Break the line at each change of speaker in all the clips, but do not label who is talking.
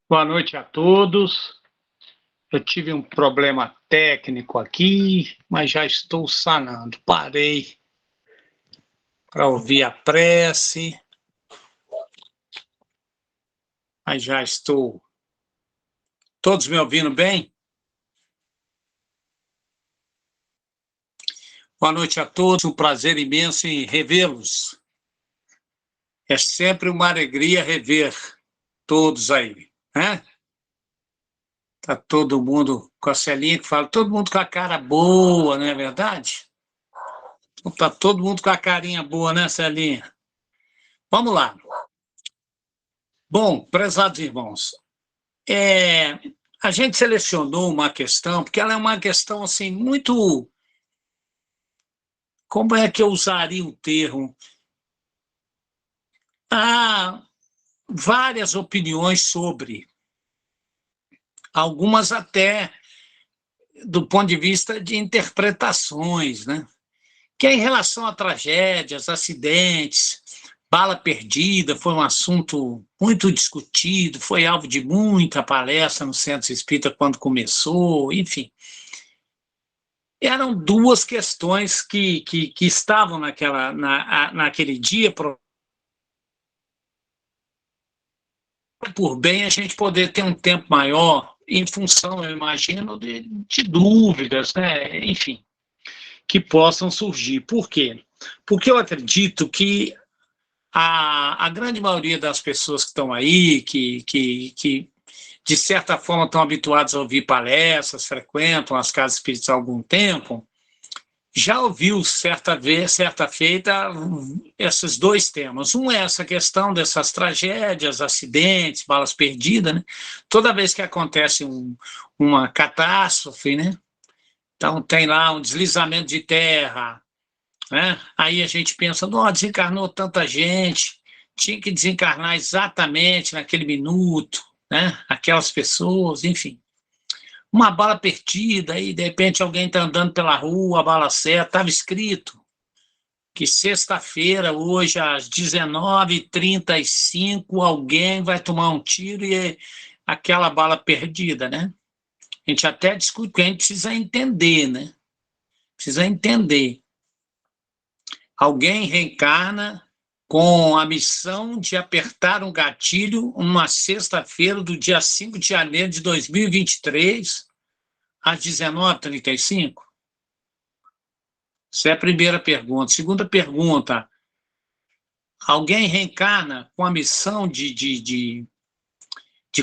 Boa noite a todos. Eu tive um problema técnico aqui, mas já estou sanando. Parei para ouvir a prece, mas já estou. Todos me ouvindo bem? Boa noite a todos, um prazer imenso em revê-los. É sempre uma alegria rever todos aí, né? Tá todo mundo com a Celinha que fala, todo mundo com a cara boa, não é verdade? Tá todo mundo com a carinha boa, né, Celinha? Vamos lá. Bom, prezados irmãos, a gente selecionou uma questão, porque ela é uma questão assim, muito. Como é que eu usaria o termo? Há várias opiniões sobre, algumas até do ponto de vista de interpretações, né? Que é em relação a tragédias, acidentes, bala perdida, foi um assunto muito discutido, foi alvo de muita palestra no Centro Espírita quando começou, enfim. Eram duas questões que estavam naquele dia, por bem a gente poder ter um tempo maior, em função, eu imagino, de dúvidas, né? Enfim, que possam surgir. Por quê? Porque eu acredito que a grande maioria das pessoas que estão aí, que de certa forma estão habituadas a ouvir palestras, frequentam as casas espíritas há algum tempo, já ouviu certa feita esses dois temas. Um é essa questão dessas tragédias, acidentes, balas perdidas, né? Toda vez que acontece uma catástrofe, né? Então tem lá um deslizamento de terra, né? Aí a gente pensa, não, desencarnou tanta gente, tinha que desencarnar exatamente naquele minuto, né? Aquelas pessoas, enfim. Uma bala perdida, e de repente alguém está andando pela rua, a bala certa, estava escrito que sexta-feira, hoje, às 19h35, alguém vai tomar um tiro e é aquela bala perdida, né? A gente até discute, porque a gente precisa entender, né? Precisa entender. Alguém reencarna com a missão de apertar um gatilho uma sexta-feira do dia 5 de janeiro de 2023, às 19h35? Essa é a primeira pergunta. Segunda pergunta, alguém reencarna com a missão de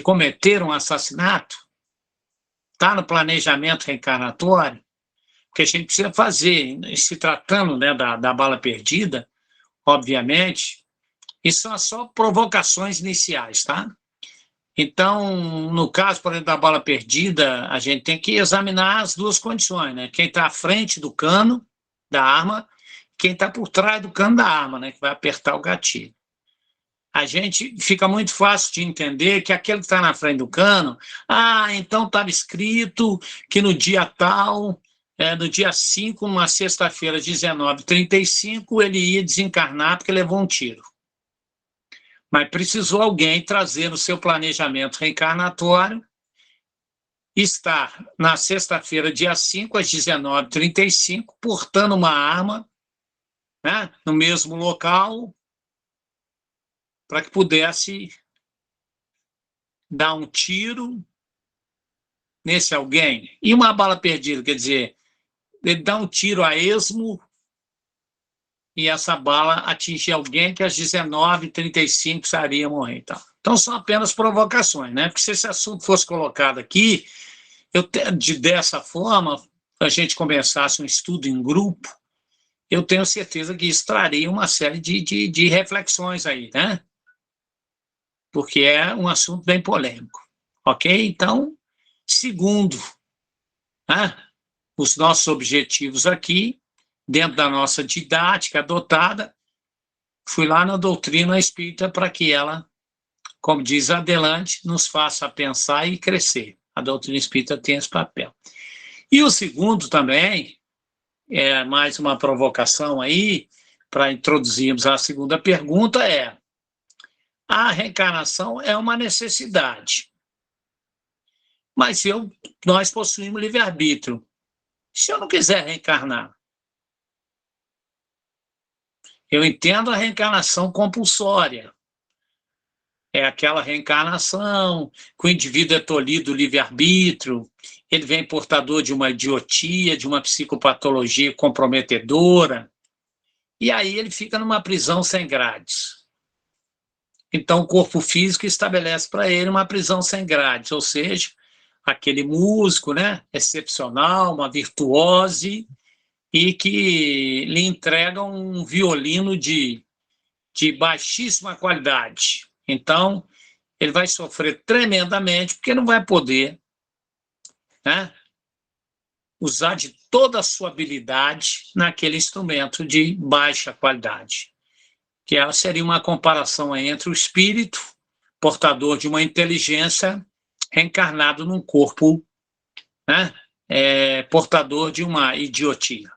cometer um assassinato? Está no planejamento reencarnatório? Porque a gente precisa fazer, se tratando, né, da bala perdida, obviamente, isso são só provocações iniciais, tá? Então, no caso, por exemplo, da bala perdida, a gente tem que examinar as duas condições, né? Quem está à frente do cano da arma, quem está por trás do cano da arma, né? Que vai apertar o gatilho. A gente fica muito fácil de entender que aquele que está na frente do cano, então estava escrito que no dia tal, no dia 5, numa sexta-feira, 19h35, ele ia desencarnar porque levou um tiro. Mas precisou alguém trazer no seu planejamento reencarnatório, estar na sexta-feira, dia 5, às 19h35, portando uma arma, né, no mesmo local, para que pudesse dar um tiro nesse alguém. E uma bala perdida, quer dizer, ele dá um tiro a esmo e essa bala atinge alguém que às 19h35 precisaria morrer. Então são apenas provocações, né? Porque se esse assunto fosse colocado aqui, dessa forma, a gente começasse um estudo em grupo, eu tenho certeza que isso traria uma série de reflexões aí, né? Porque é um assunto bem polêmico, ok? Então, segundo, né, os nossos objetivos aqui, dentro da nossa didática adotada, fui lá na doutrina espírita para que ela, como diz Adelante, nos faça pensar e crescer. A doutrina espírita tem esse papel. E o segundo também, é mais uma provocação aí, para introduzirmos a segunda pergunta, a reencarnação é uma necessidade. Mas nós possuímos livre-arbítrio. Se eu não quiser reencarnar, eu entendo a reencarnação compulsória. É aquela reencarnação que o indivíduo é tolhido do livre-arbítrio, ele vem portador de uma idiotia, de uma psicopatologia comprometedora, e aí ele fica numa prisão sem grades. Então o corpo físico estabelece para ele uma prisão sem grades, ou seja, aquele músico, né, excepcional, uma virtuose, e que lhe entrega um violino de baixíssima qualidade. Então, ele vai sofrer tremendamente, porque não vai poder, né, usar de toda a sua habilidade naquele instrumento de baixa qualidade. Que seria uma comparação entre o espírito, portador de uma inteligência, reencarnado num corpo, né, portador de uma idiotia.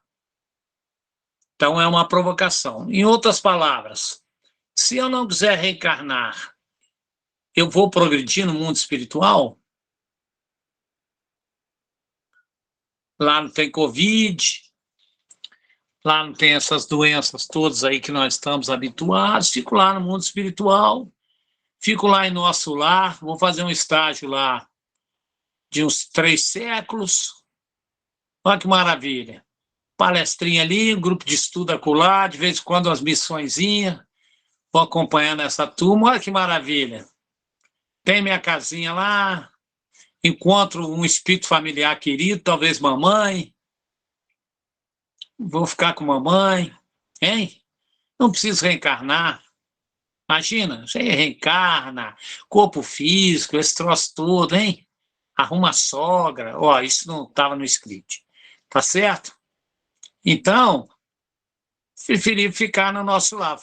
Então, é uma provocação. Em outras palavras, se eu não quiser reencarnar, eu vou progredir no mundo espiritual? Lá não tem Covid, lá não tem essas doenças todas aí que nós estamos habituados, fico lá no mundo espiritual, fico lá em nosso lar, vou fazer um estágio lá de uns 3 séculos, olha que maravilha. Palestrinha ali, um grupo de estudo acolá, de vez em quando umas missõezinhas, vou acompanhando essa turma, olha que maravilha. Tem minha casinha lá, encontro um espírito familiar querido, talvez mamãe, vou ficar com mamãe, hein? Não preciso reencarnar. Imagina, você reencarna, corpo físico, esse troço todo, hein? Arruma a sogra, ó, isso não estava no script, tá certo? Então, preferi ficar no nosso lar.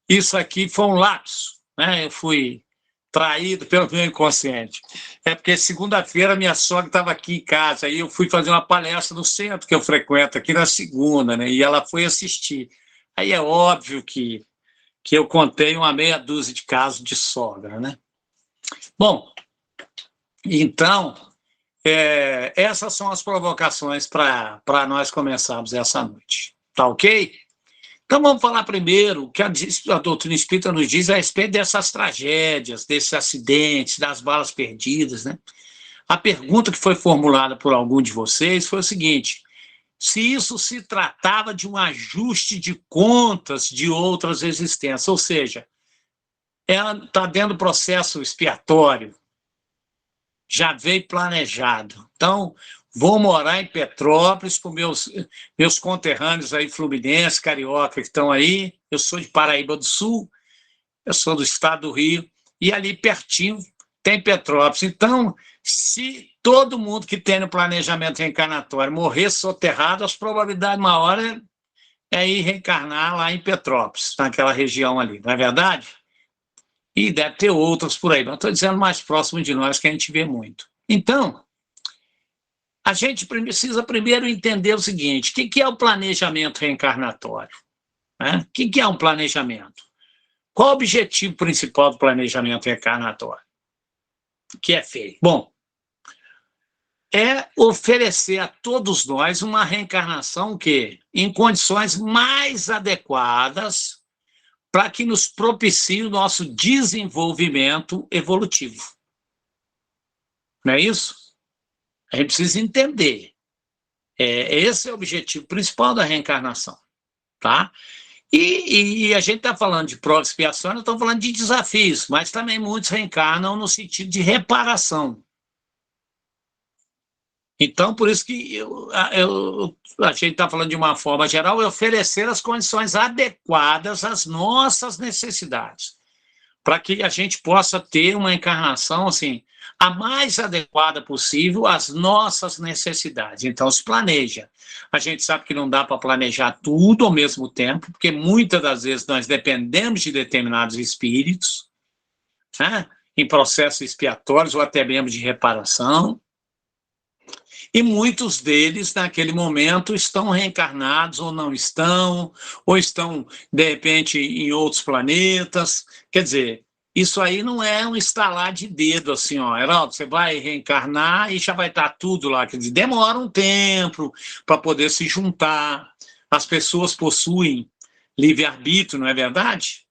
Isso aqui foi um lapso, né? Eu fui traído pelo meu inconsciente. É porque segunda-feira minha sogra estava aqui em casa, aí eu fui fazer uma palestra no centro que eu frequento aqui na segunda, né? E ela foi assistir. Aí é óbvio que eu contei uma meia dúzia de casos de sogra, né? Bom, então, essas são as provocações para nós começarmos essa noite. Tá ok? Então vamos falar primeiro o que a doutrina espírita nos diz a respeito dessas tragédias, desses acidentes, das balas perdidas, né? A pergunta que foi formulada por algum de vocês foi o seguinte: se isso se tratava de um ajuste de contas de outras existências, ou seja, ela está dentro do processo expiatório, já veio planejado. Então, vou morar em Petrópolis com meus conterrâneos aí, fluminenses, carioca, que estão aí. Eu sou de Paraíba do Sul, eu sou do estado do Rio, e ali pertinho tem Petrópolis. Então, se todo mundo que tem no planejamento reencarnatório morrer soterrado, as probabilidades maiores é ir reencarnar lá em Petrópolis, naquela região ali, não é verdade? E deve ter outras por aí, mas estou dizendo mais próximo de nós, que a gente vê muito. Então, a gente precisa primeiro entender o seguinte: o que é o planejamento reencarnatório? O que é um planejamento? Qual o objetivo principal do planejamento reencarnatório? O que é feito? Bom, é oferecer a todos nós uma reencarnação que, em condições mais adequadas, para que nos propicie o nosso desenvolvimento evolutivo. Não é isso? A gente precisa entender. Esse é o objetivo principal da reencarnação. Tá? E a gente está falando de prova e expiação, nós estamos falando de desafios, mas também muitos reencarnam no sentido de reparação. Então, por isso que a gente está falando de uma forma geral, é oferecer as condições adequadas às nossas necessidades, para que a gente possa ter uma encarnação assim, a mais adequada possível às nossas necessidades. Então, se planeja. A gente sabe que não dá para planejar tudo ao mesmo tempo, porque muitas das vezes nós dependemos de determinados espíritos, né, em processos expiatórios ou até mesmo de reparação. E muitos deles, naquele momento, estão reencarnados ou não estão, ou estão, de repente, em outros planetas. Quer dizer, Isso aí não é um estalar de dedo, assim, ó, Heraldo, você vai reencarnar e já vai estar tudo lá. Quer dizer, demora um tempo para poder se juntar. As pessoas possuem livre-arbítrio, não é verdade?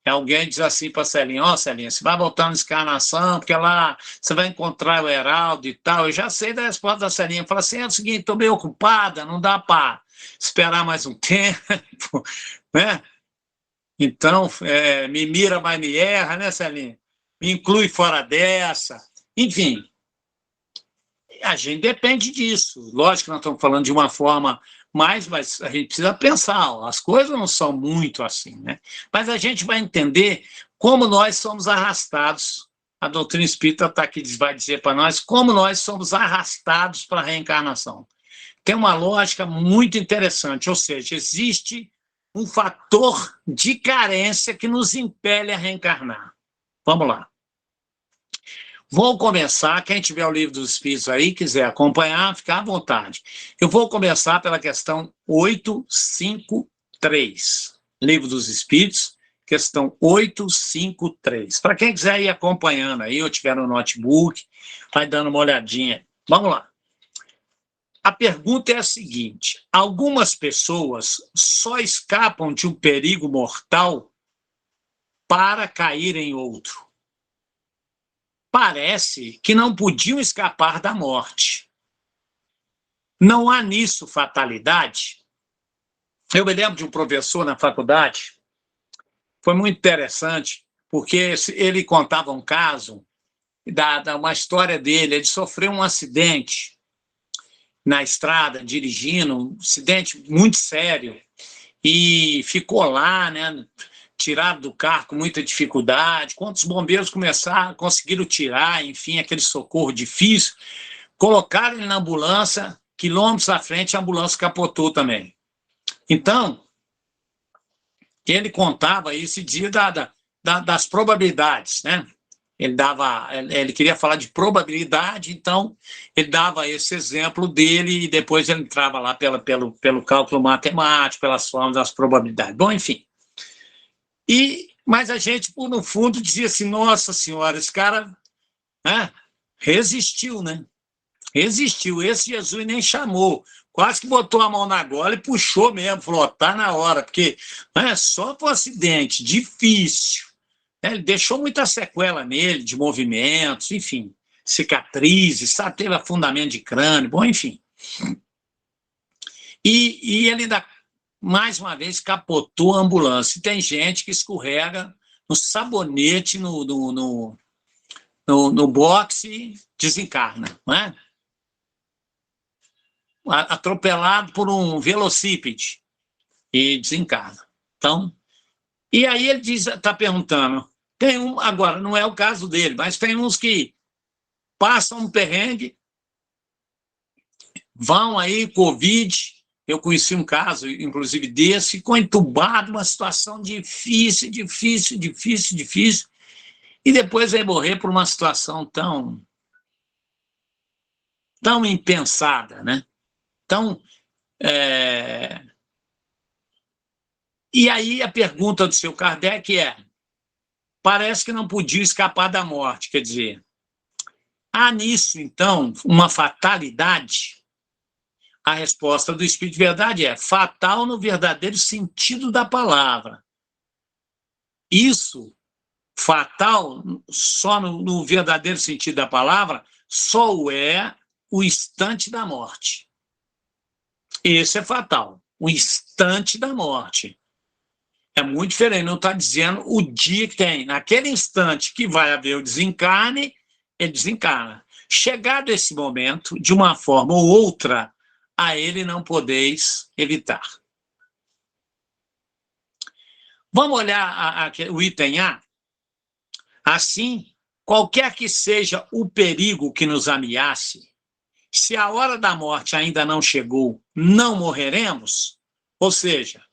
Alguém diz assim para a Celinha, ó, Celinha, você vai voltar na encarnação, porque lá você vai encontrar o Heraldo e tal. Eu já sei da resposta da Celinha. Fala assim, é o seguinte, estou meio ocupada, não dá para esperar mais um tempo, né? Então, me mira, mas me erra, né, Celinha? Me inclui fora dessa. Enfim, a gente depende disso. Lógico que nós estamos falando de uma forma mais, mas a gente precisa pensar, ó, as coisas não são muito assim, né? Mas a gente vai entender como nós somos arrastados. A doutrina espírita está aqui, vai dizer para nós como nós somos arrastados para a reencarnação. Tem uma lógica muito interessante, ou seja, existe um fator de carência que nos impele a reencarnar. Vamos lá. Vou começar, quem tiver o livro dos Espíritos aí, quiser acompanhar, fica à vontade. Eu vou começar pela questão 853. Livro dos Espíritos, questão 853. Para quem quiser ir acompanhando aí, ou tiver no notebook, vai dando uma olhadinha. Vamos lá. A pergunta é a seguinte: algumas pessoas só escapam de um perigo mortal para cair em outro. Parece que não podiam escapar da morte. Não há nisso fatalidade? Eu me lembro de um professor na faculdade, foi muito interessante, porque ele contava um caso, uma história dele, ele sofreu um acidente na estrada, dirigindo, um acidente muito sério, e ficou lá, né, tirado do carro com muita dificuldade. Quando os bombeiros conseguiram tirar, enfim, aquele socorro difícil, colocaram ele na ambulância, quilômetros à frente, a ambulância capotou também. Então, ele contava isso e dizia das probabilidades, né? Ele queria falar de probabilidade, então ele dava esse exemplo dele e depois ele entrava lá pelo cálculo matemático, pelas formas das probabilidades. Bom, enfim. Mas a gente, no fundo, dizia assim, nossa senhora, esse cara, né, resistiu, né? Resistiu. Esse Jesus nem chamou. Quase que botou a mão na gola e puxou mesmo. Falou, tá na hora, porque só foi um acidente difícil. Né? Ele deixou muita sequela nele, de movimentos, enfim, cicatrizes, teve afundamento de crânio, bom, enfim. E ele ainda, mais uma vez, capotou a ambulância. E tem gente que escorrega no sabonete, no boxe e desencarna, não é? Atropelado por um velocípede e desencarna. Então, e aí ele está perguntando, agora não é o caso dele, mas tem uns que passam um perrengue, vão aí, Covid, eu conheci um caso, inclusive desse, ficou entubado, uma situação difícil, e depois vai morrer por uma situação tão impensada, né? Então, e aí a pergunta do seu Kardec parece que não podia escapar da morte, quer dizer, há nisso, então, uma fatalidade? A resposta do Espírito de Verdade é fatal no verdadeiro sentido da palavra. Isso, fatal, só no verdadeiro sentido da palavra, só é o instante da morte. Esse é fatal, o instante da morte. É muito diferente, não está dizendo o dia que tem. Naquele instante que vai haver o desencarne, ele desencarna. Chegado esse momento, de uma forma ou outra, a ele não podeis evitar. Vamos olhar o item A? Assim, qualquer que seja o perigo que nos ameace, se a hora da morte ainda não chegou, não morreremos? Ou seja,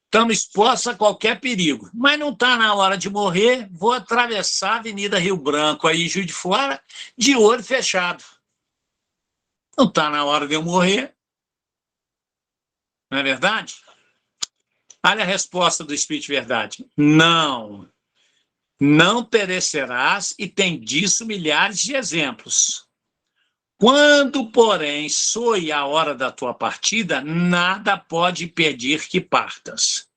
estamos expostos a qualquer perigo, mas não está na hora de morrer, vou atravessar a Avenida Rio Branco, aí Juiz de Fora, de olho fechado. Não está na hora de eu morrer. Não é verdade? Olha a resposta do Espírito de Verdade. Não. Não perecerás, e tem disso milhares de exemplos. Quando, porém, soe a hora da tua partida, nada pode impedir que partas.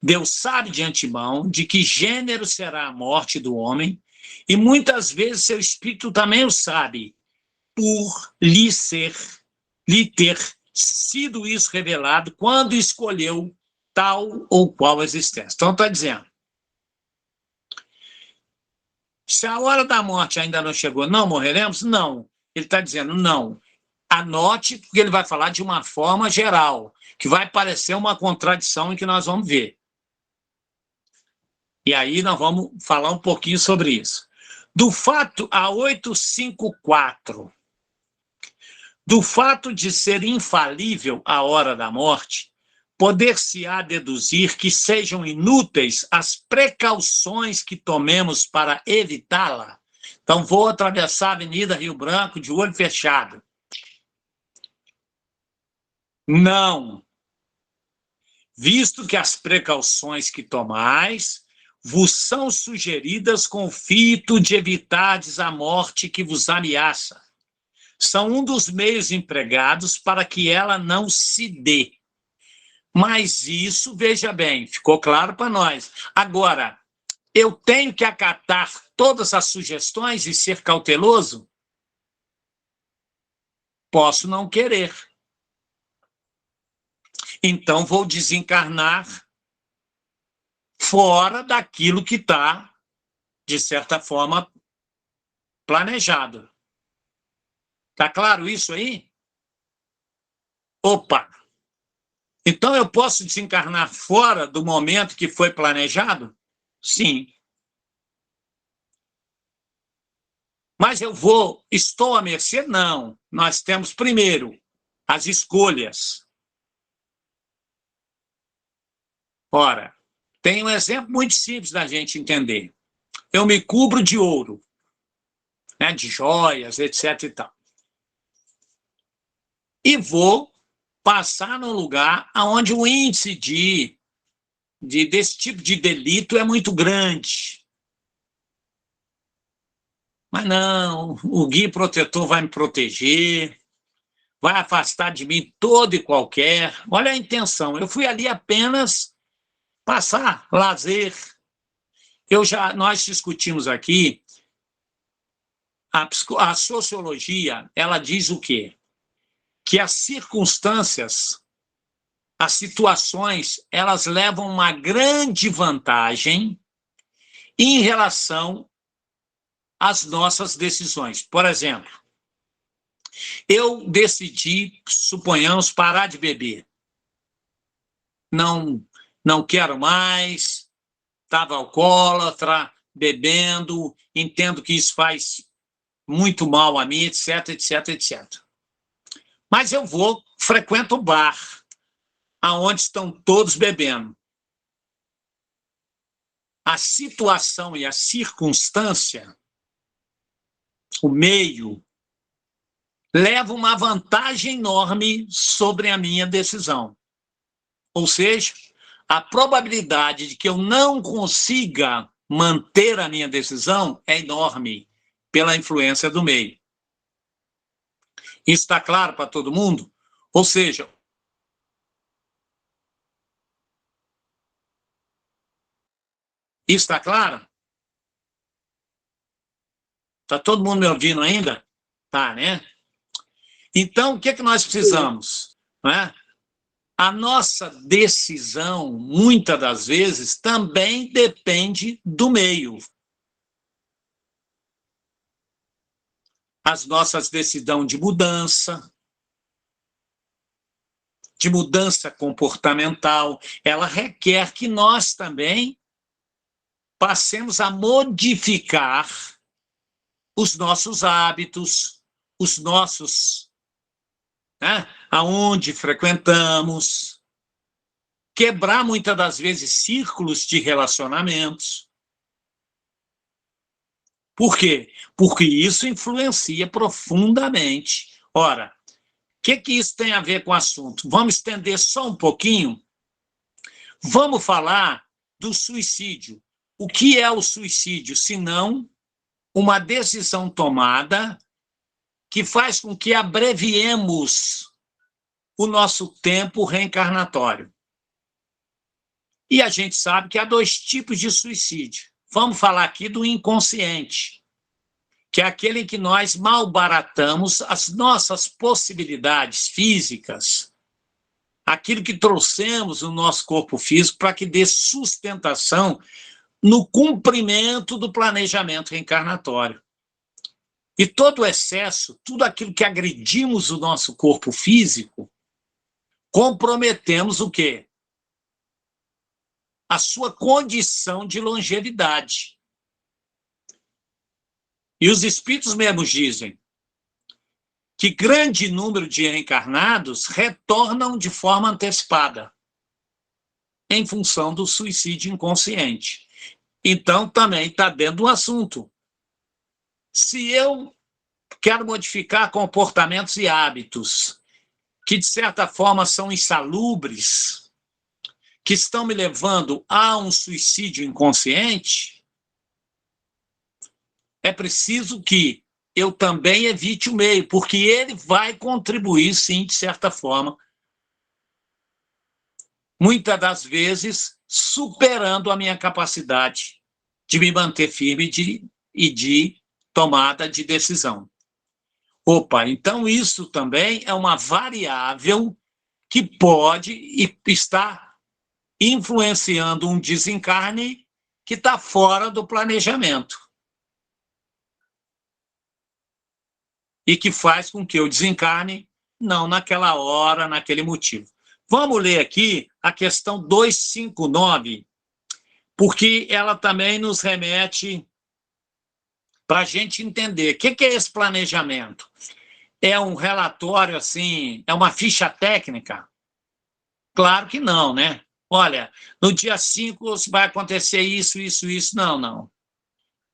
Deus sabe de antemão de que gênero será a morte do homem, e muitas vezes seu espírito também o sabe, por lhe ter sido isso revelado quando escolheu tal ou qual existência. Então, está dizendo, se a hora da morte ainda não chegou, não morreremos? Não. Ele está dizendo, não. Anote, porque ele vai falar de uma forma geral, que vai parecer uma contradição em que nós vamos ver. E aí nós vamos falar um pouquinho sobre isso. Do fato, a 854, do fato de ser infalível a hora da morte, poder-se-á deduzir que sejam inúteis as precauções que tomemos para evitá-la. Então, vou atravessar a Avenida Rio Branco de olho fechado. Não. Visto que as precauções que tomais vos são sugeridas com o fito de evitardes a morte que vos ameaça. São um dos meios empregados para que ela não se dê. Mas isso, veja bem, ficou claro para nós. Agora, eu tenho que acatar todas as sugestões e ser cauteloso? Posso não querer. Então, vou desencarnar fora daquilo que está, de certa forma, planejado. Está claro isso aí? Opa! Então, eu posso desencarnar fora do momento que foi planejado? Sim. Mas estou à mercê? Não. Nós temos, primeiro, as escolhas. Ora, tem um exemplo muito simples da gente entender. Eu me cubro de ouro, né, de joias, etc. e tal. E vou passar num lugar onde o índice desse tipo de delito é muito grande. Mas não, o guia protetor vai me proteger, vai afastar de mim todo e qualquer. Olha a intenção, eu fui ali apenas passar, lazer. Nós discutimos aqui, a sociologia, ela diz o quê? Que as circunstâncias, as situações, elas levam uma grande vantagem em relação às nossas decisões. Por exemplo, eu decidi, suponhamos, parar de beber. Não quero mais, estava alcoólatra, bebendo, entendo que isso faz muito mal a mim, etc, etc, etc. Mas eu frequento o bar, aonde estão todos bebendo. A situação e a circunstância, o meio, leva uma vantagem enorme sobre a minha decisão. Ou seja, a probabilidade de que eu não consiga manter a minha decisão é enorme pela influência do meio. Isso está claro para todo mundo? Ou seja, isso está claro? Está todo mundo me ouvindo ainda? Tá, né? Então, o que é que nós precisamos? Né? A nossa decisão, muitas das vezes, também depende do meio. As nossas decisões de mudança comportamental, ela requer que nós também passemos a modificar os nossos hábitos, os nossos, né, aonde frequentamos, quebrar muitas das vezes círculos de relacionamentos. Por quê? Porque isso influencia profundamente. Ora, o que isso tem a ver com o assunto? Vamos estender só um pouquinho? Vamos falar do suicídio. o que é o suicídio, senão uma decisão tomada que faz com que abreviemos o nosso tempo reencarnatório. E a gente sabe que há dois tipos de suicídio. Vamos falar aqui do inconsciente, que é aquele em que nós malbaratamos as nossas possibilidades físicas, aquilo que trouxemos no nosso corpo físico para que dê sustentação no cumprimento do planejamento reencarnatório. E todo o excesso, tudo aquilo que agredimos o nosso corpo físico, comprometemos o quê? A sua condição de longevidade. E os espíritos mesmos dizem que grande número de reencarnados retornam de forma antecipada, em função do suicídio inconsciente. Então, também está dentro do assunto. Se eu quero modificar comportamentos e hábitos que, de certa forma, são insalubres, que estão me levando a um suicídio inconsciente, é preciso que eu também evite o meio, porque ele vai contribuir, sim, de certa forma, muitas das vezes superando a minha capacidade de me manter firme e de tomada de decisão. Opa, então isso também é uma variável que pode estar influenciando um desencarne que está fora do planejamento e que faz com que eu desencarne não naquela hora, naquele motivo. Vamos ler aqui a questão 259, porque ela também nos remete para a gente entender o que é esse planejamento. É um relatório, assim, é uma ficha técnica? Claro que não, né? Olha, no dia 5 vai acontecer isso, isso, isso. Não, não.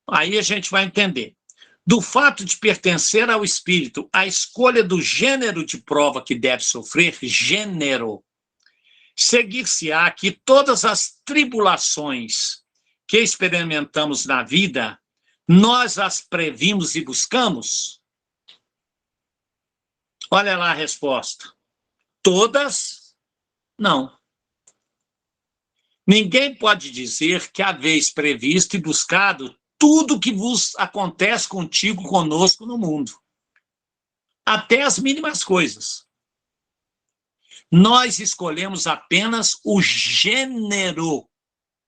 Aí a gente vai entender. Do fato de pertencer ao espírito, a escolha do gênero de prova que deve sofrer, gênero, seguir-se-á que todas as tribulações que experimentamos na vida, nós as previmos e buscamos? Olha lá a resposta. Todas, não. Ninguém pode dizer que haveis previsto e buscado tudo que vos acontece contigo, conosco no mundo. Até as mínimas coisas. Nós escolhemos apenas o gênero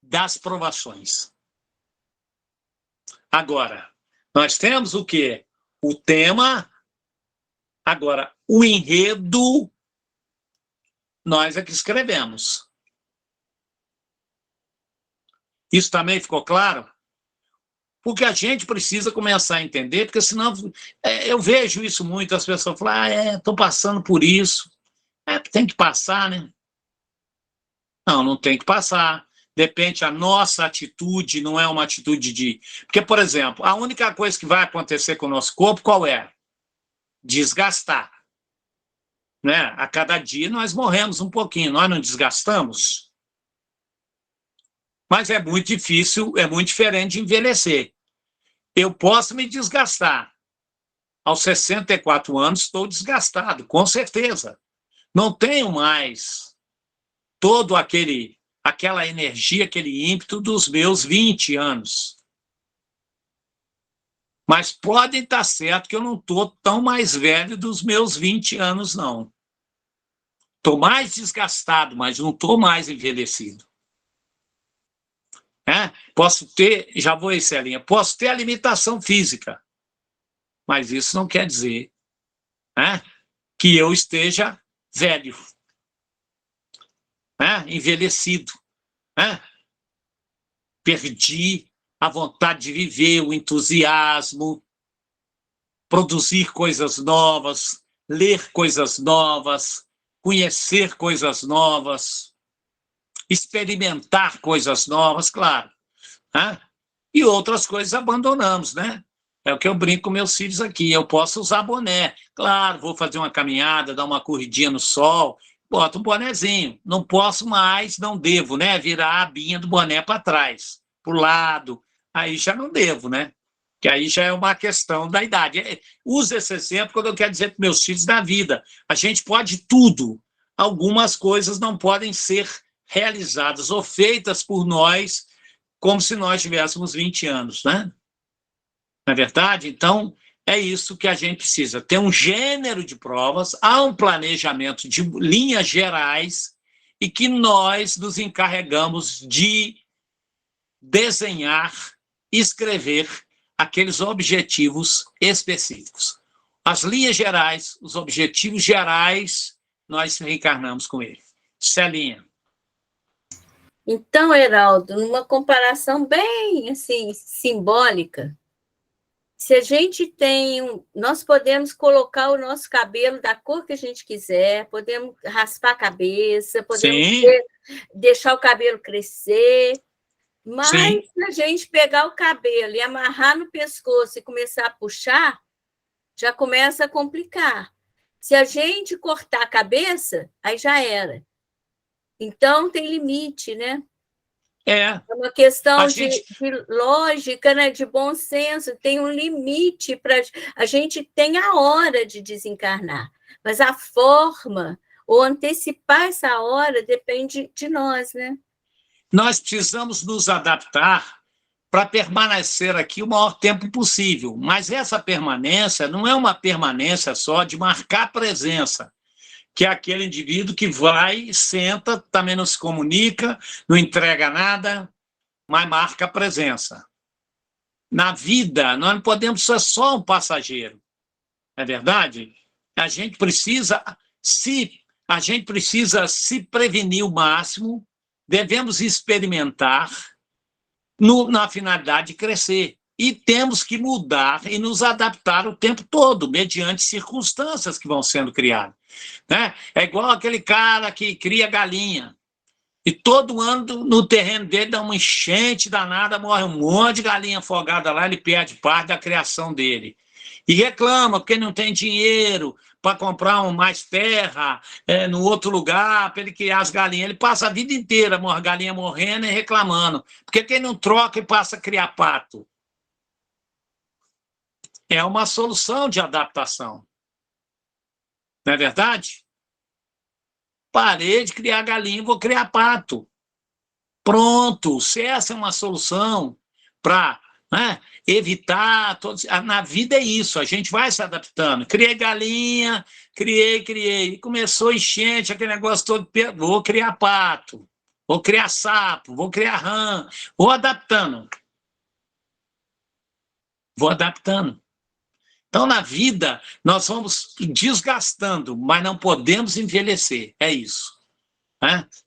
das provações. Agora, nós temos o quê? O tema. Agora, o enredo, nós é que escrevemos. Isso também ficou claro? Porque a gente precisa começar a entender, porque senão eu vejo isso muito, as pessoas falam, estou passando por isso. Tem que passar, né? Não, não tem que passar. Depende, a nossa atitude não é uma atitude de... Porque, por exemplo, a única coisa que vai acontecer com o nosso corpo, qual é? Desgastar. Né? A cada dia nós morremos um pouquinho, nós não desgastamos? Mas é muito difícil, é muito diferente de envelhecer. Eu posso me desgastar. Aos 64 anos estou desgastado, com certeza. Não tenho mais todo aquela energia, aquele ímpeto dos meus 20 anos. Mas pode estar certo que eu não estou tão mais velho dos meus 20 anos, não. Estou mais desgastado, mas não estou mais envelhecido. Posso ter, já vou aí, Celinha, posso ter a limitação física, mas isso não quer dizer que eu esteja velho, envelhecido. Perdi a vontade de viver, o entusiasmo, produzir coisas novas, ler coisas novas, conhecer coisas novas, experimentar coisas novas, claro. E outras coisas abandonamos, né? É o que eu brinco com meus filhos aqui. Eu posso usar boné. Claro, vou fazer uma caminhada, dar uma corridinha no sol, boto um bonezinho. Não posso mais, não devo, né? Virar a abinha do boné para trás. para o lado, aí já não devo, né? Que aí já é uma questão da idade. Uso esse exemplo quando eu quero dizer para meus filhos da vida. A gente pode tudo. Algumas coisas não podem ser realizadas ou feitas por nós como se nós tivéssemos 20 anos, né? Não é verdade? Então, é isso que a gente precisa. Ter um gênero de provas, há um planejamento de linhas gerais e que nós nos encarregamos de desenhar, escrever aqueles objetivos específicos. As linhas gerais, os objetivos gerais, nós reencarnamos com ele. Celinha.
Então, Heraldo, numa comparação bem assim simbólica, se a gente tem, nós podemos colocar o nosso cabelo da cor que a gente quiser, podemos raspar a cabeça, podemos deixar o cabelo crescer, mas
Sim.
se a gente pegar o cabelo e amarrar no pescoço e começar a puxar, já começa a complicar. Se a gente cortar a cabeça, aí já era. Então, tem limite, né?
É
uma questão de lógica, né? De bom senso, tem um limite para. A gente tem a hora de desencarnar, mas a forma ou antecipar essa hora depende de nós, né?
Nós precisamos nos adaptar para permanecer aqui o maior tempo possível, mas essa permanência não é uma permanência só de marcar presença, que é aquele indivíduo que vai, senta, também não se comunica, não entrega nada, mas marca a presença. Na vida, nós não podemos ser só um passageiro, não é verdade? A gente precisa se prevenir o máximo, devemos experimentar na finalidade de crescer. E temos que mudar e nos adaptar o tempo todo, mediante circunstâncias que vão sendo criadas. Né? É igual aquele cara que cria galinha. E todo ano no terreno dele dá uma enchente danada, morre um monte de galinha afogada lá, ele perde parte da criação dele. E reclama porque não tem dinheiro para comprar mais terra no outro lugar, para ele criar as galinhas. Ele passa a vida inteira, a galinha morrendo e reclamando. Porque quem não troca e passa a criar pato? É uma solução de adaptação. Não é verdade? Parei de criar galinha, vou criar pato. Pronto, se essa é uma solução para evitar... Na vida é isso, a gente vai se adaptando. Criei galinha, criei. Começou enchente, aquele negócio todo, vou criar pato, vou criar sapo, vou criar rã, vou adaptando. Então, na vida, nós vamos desgastando, mas não podemos envelhecer, é isso.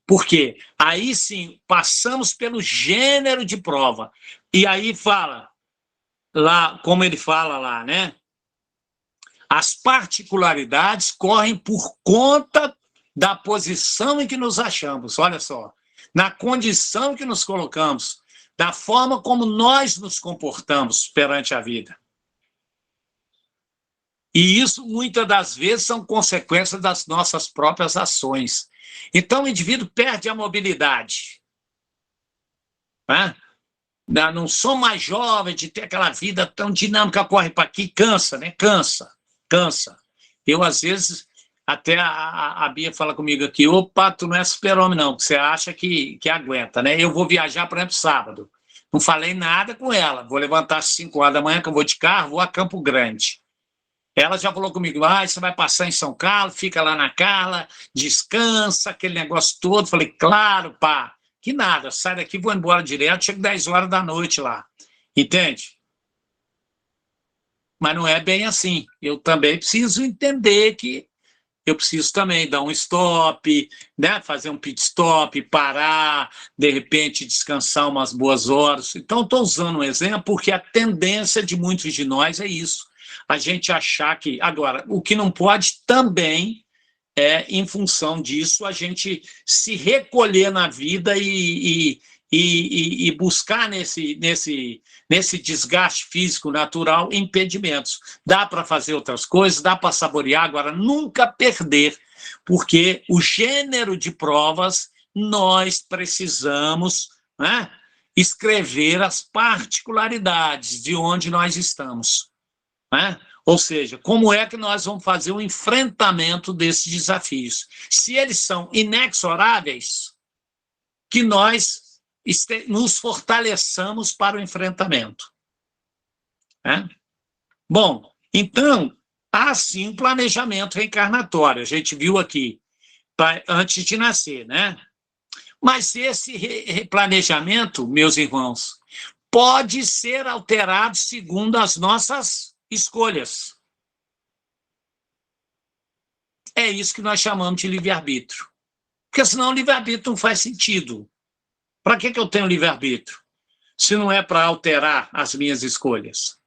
Por quê? Aí sim, passamos pelo gênero de prova. E aí fala, lá, como ele fala lá, né? As particularidades correm por conta da posição em que nos achamos, olha só, na condição em que nos colocamos, da forma como nós nos comportamos perante a vida. E isso, muitas das vezes, são consequências das nossas próprias ações. Então, o indivíduo perde a mobilidade. Não sou mais jovem de ter aquela vida tão dinâmica, corre para aqui, cansa, né? Cansa. Eu, às vezes, até a Bia fala comigo aqui, opa, tu não é super-homem, não, porque você acha que aguenta, né? Eu vou viajar, por exemplo, sábado. Não falei nada com ela. Vou levantar às 5 horas da manhã, que eu vou de carro, vou a Campo Grande. Ela já falou comigo, você vai passar em São Carlos, fica lá na Carla, descansa, aquele negócio todo. Falei, claro, pá, que nada, sai daqui, vou embora direto, chego 10 horas da noite lá. Entende? Mas não é bem assim. Eu também preciso entender que eu preciso também dar um stop, né? Fazer um pit stop, parar, de repente descansar umas boas horas. Então, estou usando um exemplo porque a tendência de muitos de nós é isso. A gente achar que... Agora, o que não pode também é, em função disso, a gente se recolher na vida e buscar nesse desgaste físico natural impedimentos. Dá para fazer outras coisas, dá para saborear, agora nunca perder, porque o gênero de provas nós precisamos, né, escrever as particularidades de onde nós estamos, né? Ou seja, como é que nós vamos fazer o enfrentamento desses desafios? Se eles são inexoráveis, que nós nos fortaleçamos para o enfrentamento, né? Bom, então, há sim um planejamento reencarnatório, a gente viu aqui, antes de nascer, né? Mas esse planejamento, meus irmãos, pode ser alterado segundo as nossas escolhas. É isso que nós chamamos de livre-arbítrio. Porque senão o livre-arbítrio não faz sentido. Para que eu tenho livre-arbítrio? Se não é para alterar as minhas escolhas.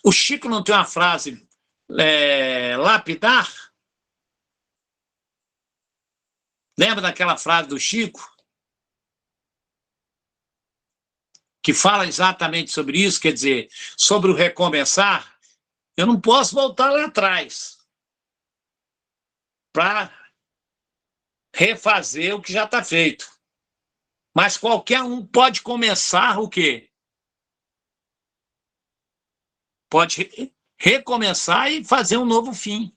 O Chico não tem uma frase lapidar? Lembra daquela frase do Chico? Que fala exatamente sobre isso, quer dizer, sobre o recomeçar. Eu não posso voltar lá atrás para refazer o que já está feito. Mas qualquer um pode começar o quê? Pode recomeçar e fazer um novo fim.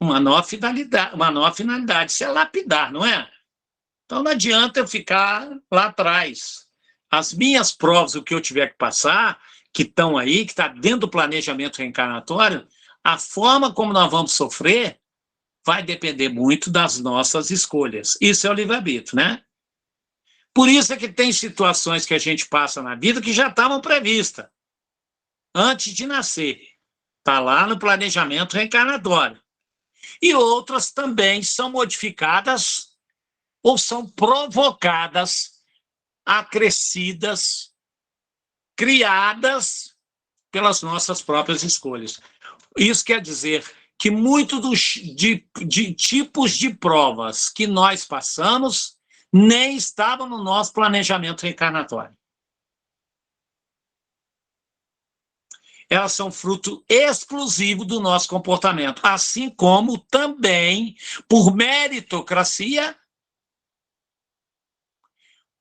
Uma nova finalidade. Isso é lapidar, não é? Então não adianta eu ficar lá atrás. As minhas provas, o que eu tiver que passar, que estão aí, que está dentro do planejamento reencarnatório, a forma como nós vamos sofrer vai depender muito das nossas escolhas. Isso é o livre-arbítrio, né? Por isso é que tem situações que a gente passa na vida que já estavam previstas antes de nascer. Está lá no planejamento reencarnatório. E outras também são modificadas ou são provocadas, acrescidas, criadas pelas nossas próprias escolhas. Isso quer dizer que muito de tipos de provas que nós passamos nem estavam no nosso planejamento reencarnatório. Elas são fruto exclusivo do nosso comportamento, assim como também, por meritocracia,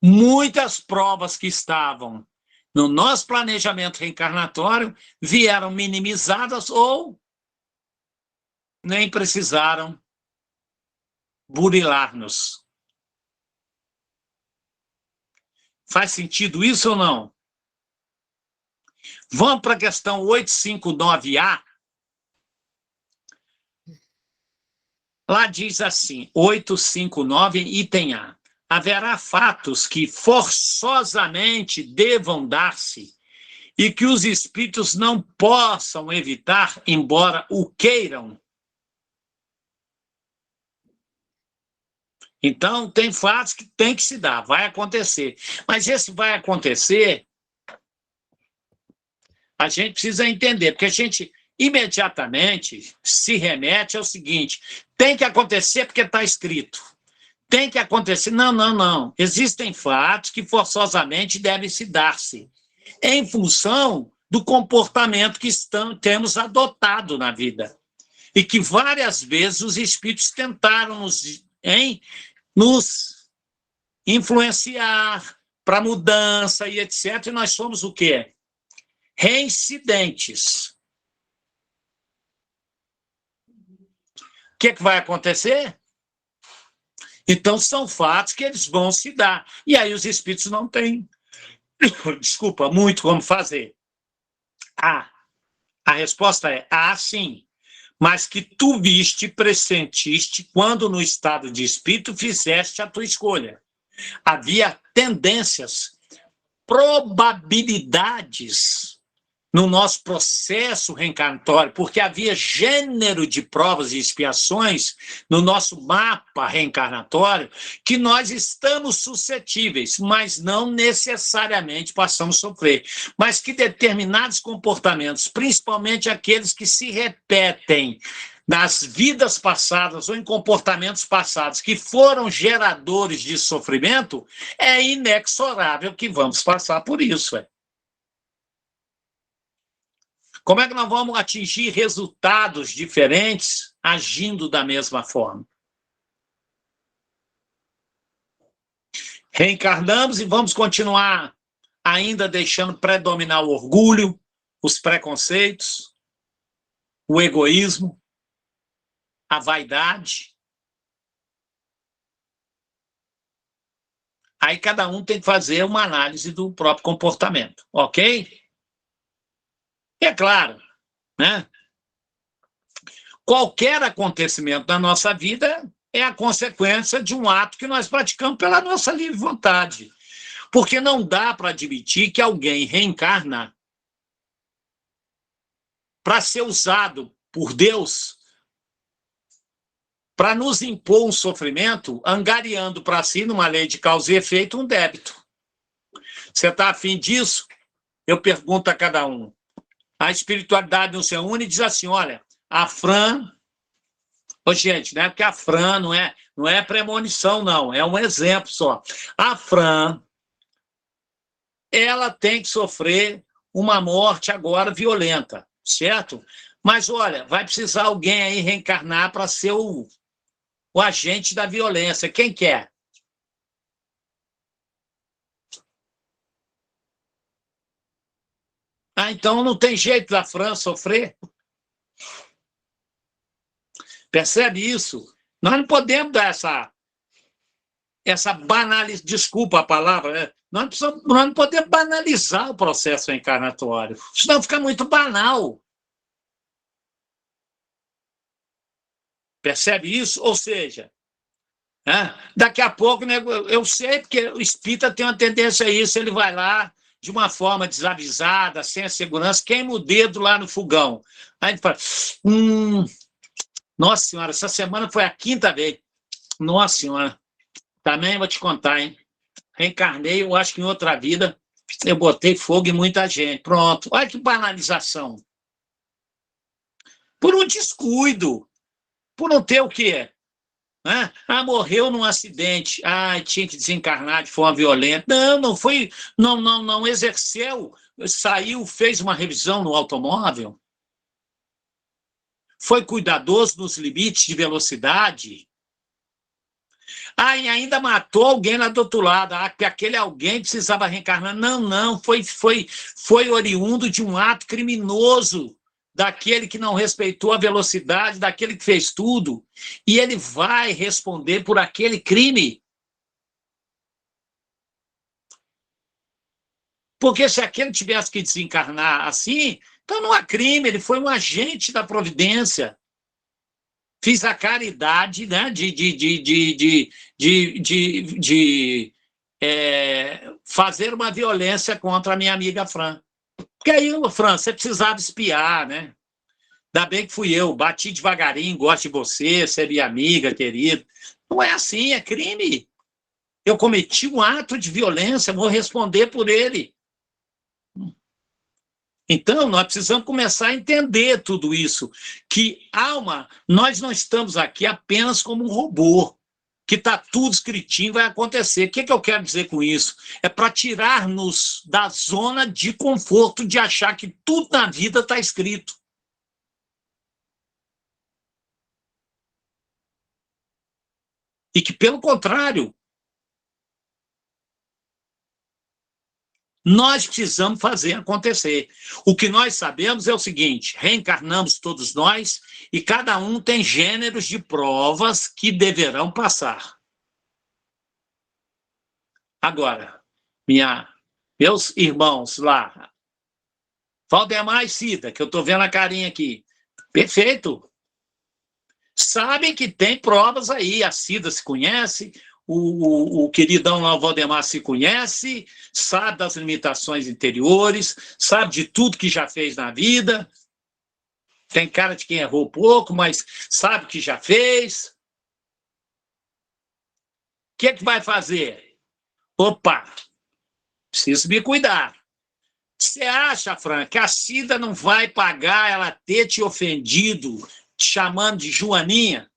muitas provas que estavam no nosso planejamento reencarnatório vieram minimizadas ou nem precisaram burilar-nos. Faz sentido isso ou não? Vamos para a questão 859A. Lá diz assim, 859, item A. Haverá fatos que forçosamente devam dar-se e que os espíritos não possam evitar, embora o queiram. Então, tem fatos que tem que se dar, vai acontecer. Mas esse vai acontecer, a gente precisa entender, porque a gente imediatamente se remete ao seguinte, tem que acontecer porque está escrito. Tem que acontecer. Não, não, não. Existem fatos que forçosamente devem se dar-se em função do comportamento que temos adotado na vida. E que várias vezes os espíritos tentaram nos influenciar para mudança e etc. E nós somos o quê? Reincidentes. O que vai acontecer? Então, são fatos que eles vão se dar. E aí os espíritos não têm, muito como fazer. A resposta é sim. Mas que tu viste, pressentiste, quando no estado de espírito fizeste a tua escolha. Havia tendências, probabilidades no nosso processo reencarnatório, porque havia gênero de provas e expiações no nosso mapa reencarnatório que nós estamos suscetíveis, mas não necessariamente passamos a sofrer, mas que determinados comportamentos, principalmente aqueles que se repetem nas vidas passadas ou em comportamentos passados que foram geradores de sofrimento, é inexorável que vamos passar por isso. Como é que nós vamos atingir resultados diferentes agindo da mesma forma? Reencarnamos e vamos continuar ainda deixando predominar o orgulho, os preconceitos, o egoísmo, a vaidade. Aí cada um tem que fazer uma análise do próprio comportamento, ok? E é claro, né? Qualquer acontecimento da nossa vida é a consequência de um ato que nós praticamos pela nossa livre vontade. Porque não dá para admitir que alguém reencarna para ser usado por Deus para nos impor um sofrimento, angariando para si, numa lei de causa e efeito, um débito. Você está afim disso? Eu pergunto a cada um. A espiritualidade não se une e diz assim, olha, a Fran... Ô, gente, não é porque a Fran não é premonição, não, é um exemplo só. A Fran, ela tem que sofrer uma morte agora violenta, certo? Mas, olha, vai precisar alguém aí reencarnar para ser o agente da violência. Quem quer? Ah, então não tem jeito da Fran sofrer? Percebe isso? Nós não podemos dar essa banalização, desculpa a palavra, né? Nós não podemos banalizar o processo reencarnatório, senão fica muito banal. Percebe isso? Ou seja, daqui a pouco, né, eu sei porque o espírita tem uma tendência a isso, ele vai lá de uma forma desavisada, sem a segurança, queima o dedo lá no fogão. Aí ele fala, nossa senhora, essa semana foi a 5ª vez. Nossa senhora, também vou te contar, hein? Reencarnei, eu acho que em outra vida eu botei fogo em muita gente. Pronto, olha que banalização. Por um descuido, por não ter o quê? Morreu num acidente. Tinha que desencarnar de forma violenta. Não foi, não exerceu, saiu, fez uma revisão no automóvel. Foi cuidadoso nos limites de velocidade. E ainda matou alguém lá do outro lado. Que aquele alguém precisava reencarnar. Não, foi oriundo de um ato criminoso, daquele que não respeitou a velocidade, daquele que fez tudo. E ele vai responder por aquele crime. Porque se aquele tivesse que desencarnar assim, então não há crime, ele foi um agente da providência. Fiz a caridade, né, de fazer uma violência contra a minha amiga Fran. Porque aí, Fran, você precisava espiar, né? Ainda bem que fui eu, bati devagarinho, gosto de você, você é minha amiga, querida. Não é assim, é crime. Eu cometi um ato de violência, vou responder por ele. Então, nós precisamos começar a entender tudo isso, que nós não estamos aqui apenas como um robô, que está tudo escritinho, vai acontecer. O que eu quero dizer com isso? É para tirar-nos da zona de conforto de achar que tudo na vida está escrito. E que, pelo contrário, nós precisamos fazer acontecer. O que nós sabemos é o seguinte, reencarnamos todos nós e cada um tem gêneros de provas que deverão passar. Agora, meus irmãos lá, Valdemar e Cida, que eu estou vendo a carinha aqui, perfeito. Sabem que tem provas aí, a Cida se conhece, o queridão lá, o Valdemar, se conhece, sabe das limitações interiores, sabe de tudo que já fez na vida. Tem cara de quem errou pouco, mas sabe que já fez. O que vai fazer? Opa, preciso me cuidar. Você acha, Fran, que a Cida não vai pagar ela ter te ofendido, te chamando de Joaninha?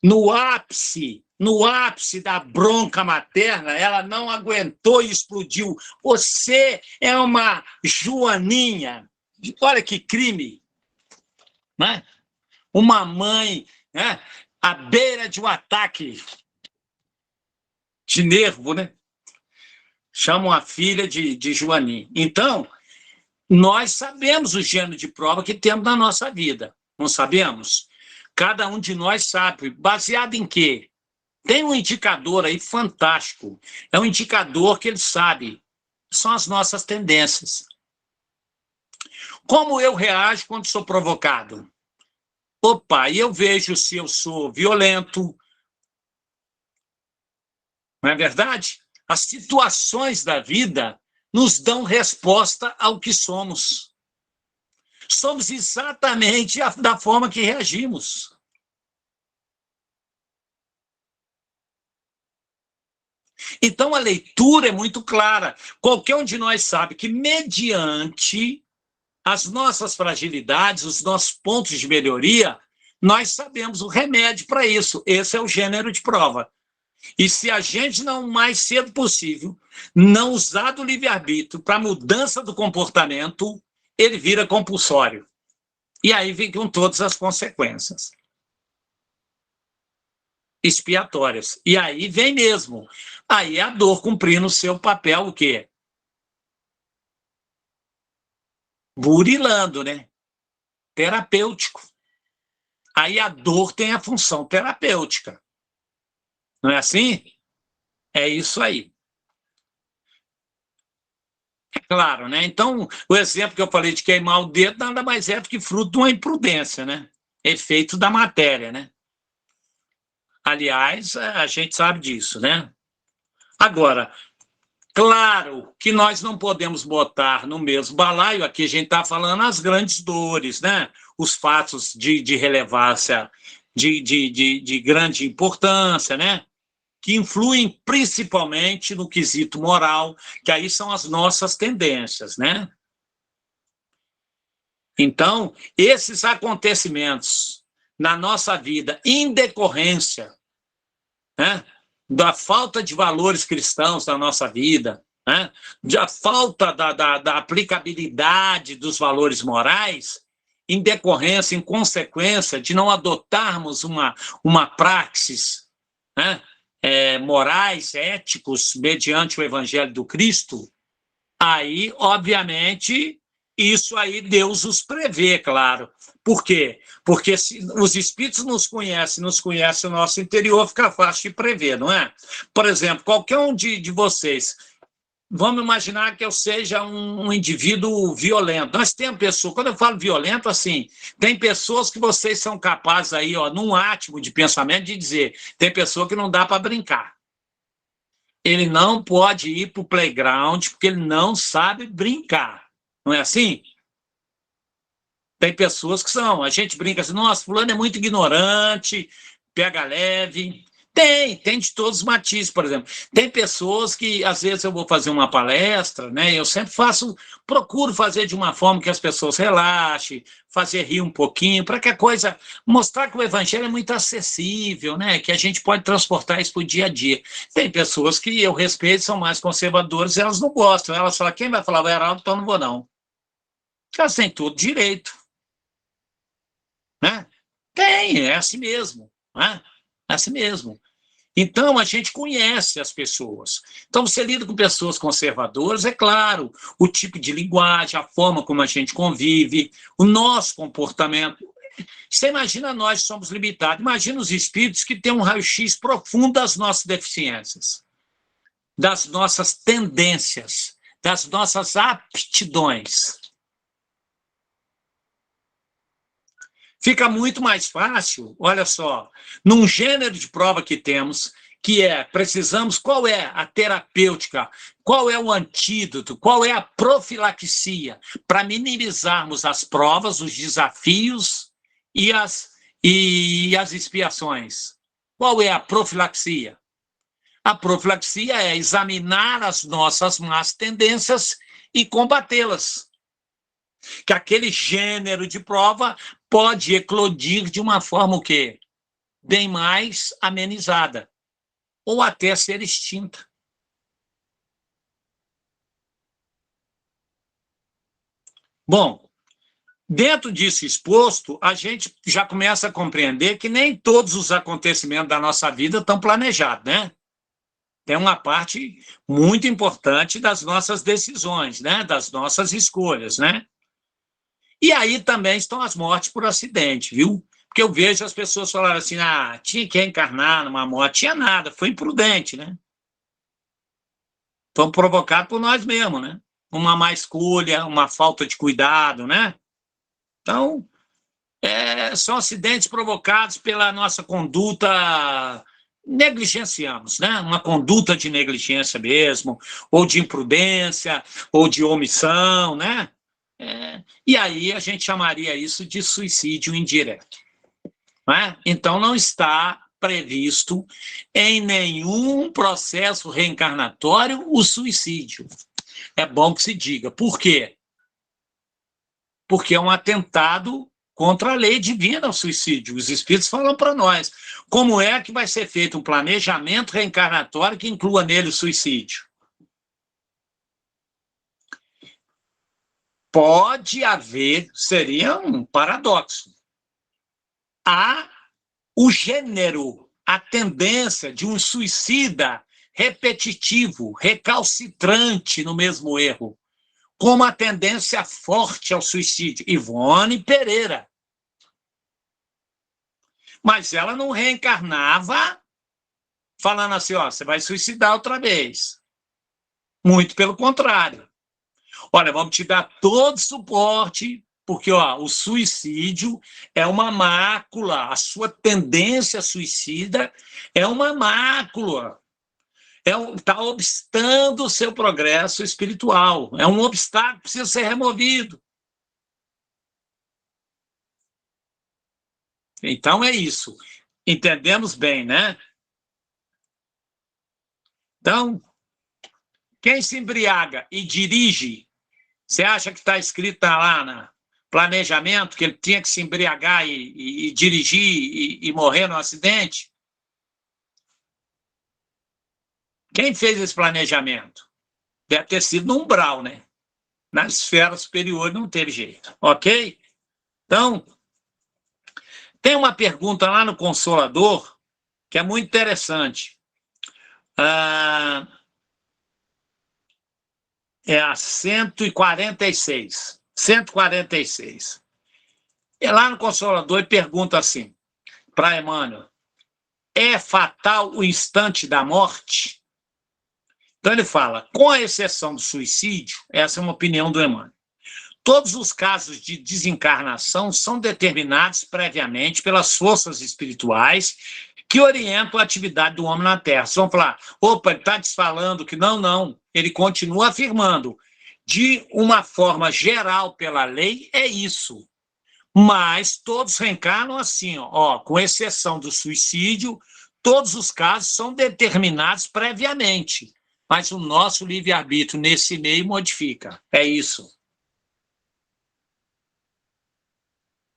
No ápice da bronca materna, ela não aguentou e explodiu. Você é uma Joaninha. Olha que crime. Né? Uma mãe, né, à beira de um ataque de nervo, né? Chamam a filha de Joanim. Então, nós sabemos o gênero de prova que temos na nossa vida, não sabemos? Cada um de nós sabe. Baseado em quê? Tem um indicador aí fantástico. É um indicador que ele sabe. São as nossas tendências. Como eu reajo quando sou provocado? Opa, e eu vejo se eu sou violento. Não é verdade? As situações da vida nos dão resposta ao que somos. Somos exatamente da forma que reagimos. Então, a leitura é muito clara. Qualquer um de nós sabe que, mediante as nossas fragilidades, os nossos pontos de melhoria, nós sabemos o remédio para isso. Esse é o gênero de prova. E se a gente não, o mais cedo possível, não usar do livre-arbítrio para mudança do comportamento, ele vira compulsório. E aí vem com todas as consequências expiatórias. E aí vem mesmo. Aí a dor cumprindo o seu papel, o quê? Burilando, né? Terapêutico. Aí a dor tem a função terapêutica. Não é assim? É isso aí. É claro, né? Então, o exemplo que eu falei de queimar o dedo nada mais é do que fruto de uma imprudência, né? Efeito da matéria, né? Aliás, a gente sabe disso, né? Agora, claro que nós não podemos botar no mesmo balaio, aqui a gente está falando as grandes dores, né? Os fatos de relevância, de grande importância, né? Que influem principalmente no quesito moral, que aí são as nossas tendências, né? Então, esses acontecimentos na nossa vida, em decorrência, né, da falta de valores cristãos na nossa vida, né, da falta da aplicabilidade dos valores morais, em decorrência, em consequência de não adotarmos uma praxis, né, morais, éticos, mediante o Evangelho do Cristo, aí, obviamente, isso aí Deus os prevê, claro. Por quê? Porque se os espíritos nos conhecem o nosso interior, fica fácil de prever, não é? Por exemplo, qualquer um de vocês, vamos imaginar que eu seja um indivíduo violento. Nós temos pessoas, quando eu falo violento, assim, tem pessoas que vocês são capazes aí, ó, num átimo de pensamento, de dizer, tem pessoa que não dá para brincar. Ele não pode ir para o playground porque ele não sabe brincar. Não é assim? Tem pessoas que são, a gente brinca assim, nossa, fulano é muito ignorante, pega leve. Tem de todos os matizes, por exemplo. Tem pessoas que, às vezes, eu vou fazer uma palestra, né? Eu sempre procuro fazer de uma forma que as pessoas relaxem, fazer rir um pouquinho, para que a coisa, mostrar que o evangelho é muito acessível, né? Que a gente pode transportar isso para o dia a dia. Tem pessoas que eu respeito, são mais conservadoras, elas não gostam. Elas falam, quem vai falar o Heraldo, então não vou, não. Elas têm todo direito. Né? É assim mesmo. Né? É assim mesmo. Então, a gente conhece as pessoas. Então, você lida com pessoas conservadoras, é claro, o tipo de linguagem, a forma como a gente convive, o nosso comportamento. Você imagina nós que somos limitados. Imagina os espíritos que têm um raio-x profundo das nossas deficiências, das nossas tendências, das nossas aptidões. Fica muito mais fácil, olha só, num gênero de prova que temos, que precisamos, qual é a terapêutica, qual é o antídoto, qual é a profilaxia, para minimizarmos as provas, os desafios e as expiações. Qual é a profilaxia? A profilaxia é examinar as nossas más tendências e combatê-las. Que aquele gênero de prova pode eclodir de uma forma o quê? Bem mais amenizada, ou até ser extinta. Bom, dentro disso exposto, a gente já começa a compreender que nem todos os acontecimentos da nossa vida estão planejados, né? tem uma parte muito importante das nossas decisões, né? Das nossas escolhas, né? E aí também estão as mortes por acidente, viu? Porque eu vejo as pessoas falarem assim, tinha que encarnar numa morte. Tinha nada, foi imprudente, né? Foi provocado por nós mesmos, né? Uma má escolha, uma falta de cuidado, né? Então, são acidentes provocados pela nossa conduta, negligenciamos, né? Uma conduta de negligência mesmo, ou de imprudência, ou de omissão, né? E aí a gente chamaria isso de suicídio indireto. Né? Então, não está previsto em nenhum processo reencarnatório o suicídio. É bom que se diga. Por quê? Porque é um atentado contra a lei divina o suicídio. Os espíritos falam para nós como é que vai ser feito um planejamento reencarnatório que inclua nele o suicídio. Pode haver, seria um paradoxo, o gênero, a tendência de um suicida repetitivo, recalcitrante no mesmo erro, com uma tendência forte ao suicídio. Ivone Pereira. Mas ela não reencarnava falando assim, você vai suicidar outra vez. Muito pelo contrário. Olha, vamos te dar todo o porque o suicídio é uma mácula, a sua tendência suicida é uma mácula, está obstando o seu progresso espiritual, é um obstáculo que precisa ser removido. Então é isso, entendemos bem, né? Então, quem se embriaga e dirige, você acha que está escrito lá na planejamento que ele tinha que se embriagar e dirigir e morrer no acidente? Quem fez esse planejamento? Deve ter sido no umbral, né? Na esfera superior não teve jeito, ok? Então, tem uma pergunta lá no Consolador que é muito interessante. É a 146. 146. E lá no Consolador ele pergunta assim, para Emmanuel, é fatal o instante da morte? Então ele fala, com a exceção do suicídio, essa é uma opinião do Emmanuel, todos os casos de desencarnação são determinados previamente pelas forças espirituais que orientam a atividade do homem na Terra. Vocês vão falar, ele está desfalando que não. Ele continua afirmando, de uma forma geral pela lei, é isso. Mas todos reencarnam assim, com exceção do suicídio, todos os casos são determinados previamente. Mas o nosso livre-arbítrio nesse meio modifica. É isso.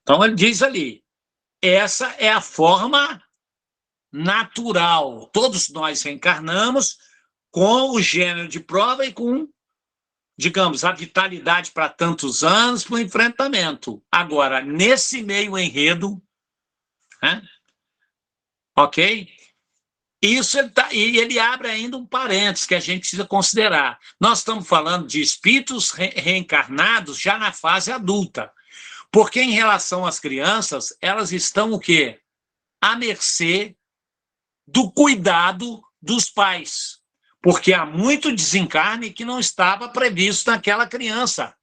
Então ele diz ali, essa é a forma natural. Todos nós reencarnamos com o gênero de prova e com, digamos, a vitalidade para tantos anos para o enfrentamento. Agora, nesse meio enredo, né? Ok? Isso ele abre ainda um parênteses que a gente precisa considerar. Nós estamos falando de espíritos reencarnados já na fase adulta. Porque em relação às crianças, elas estão o quê? À mercê do cuidado dos pais. Porque há muito desencarne que não estava previsto naquela criança.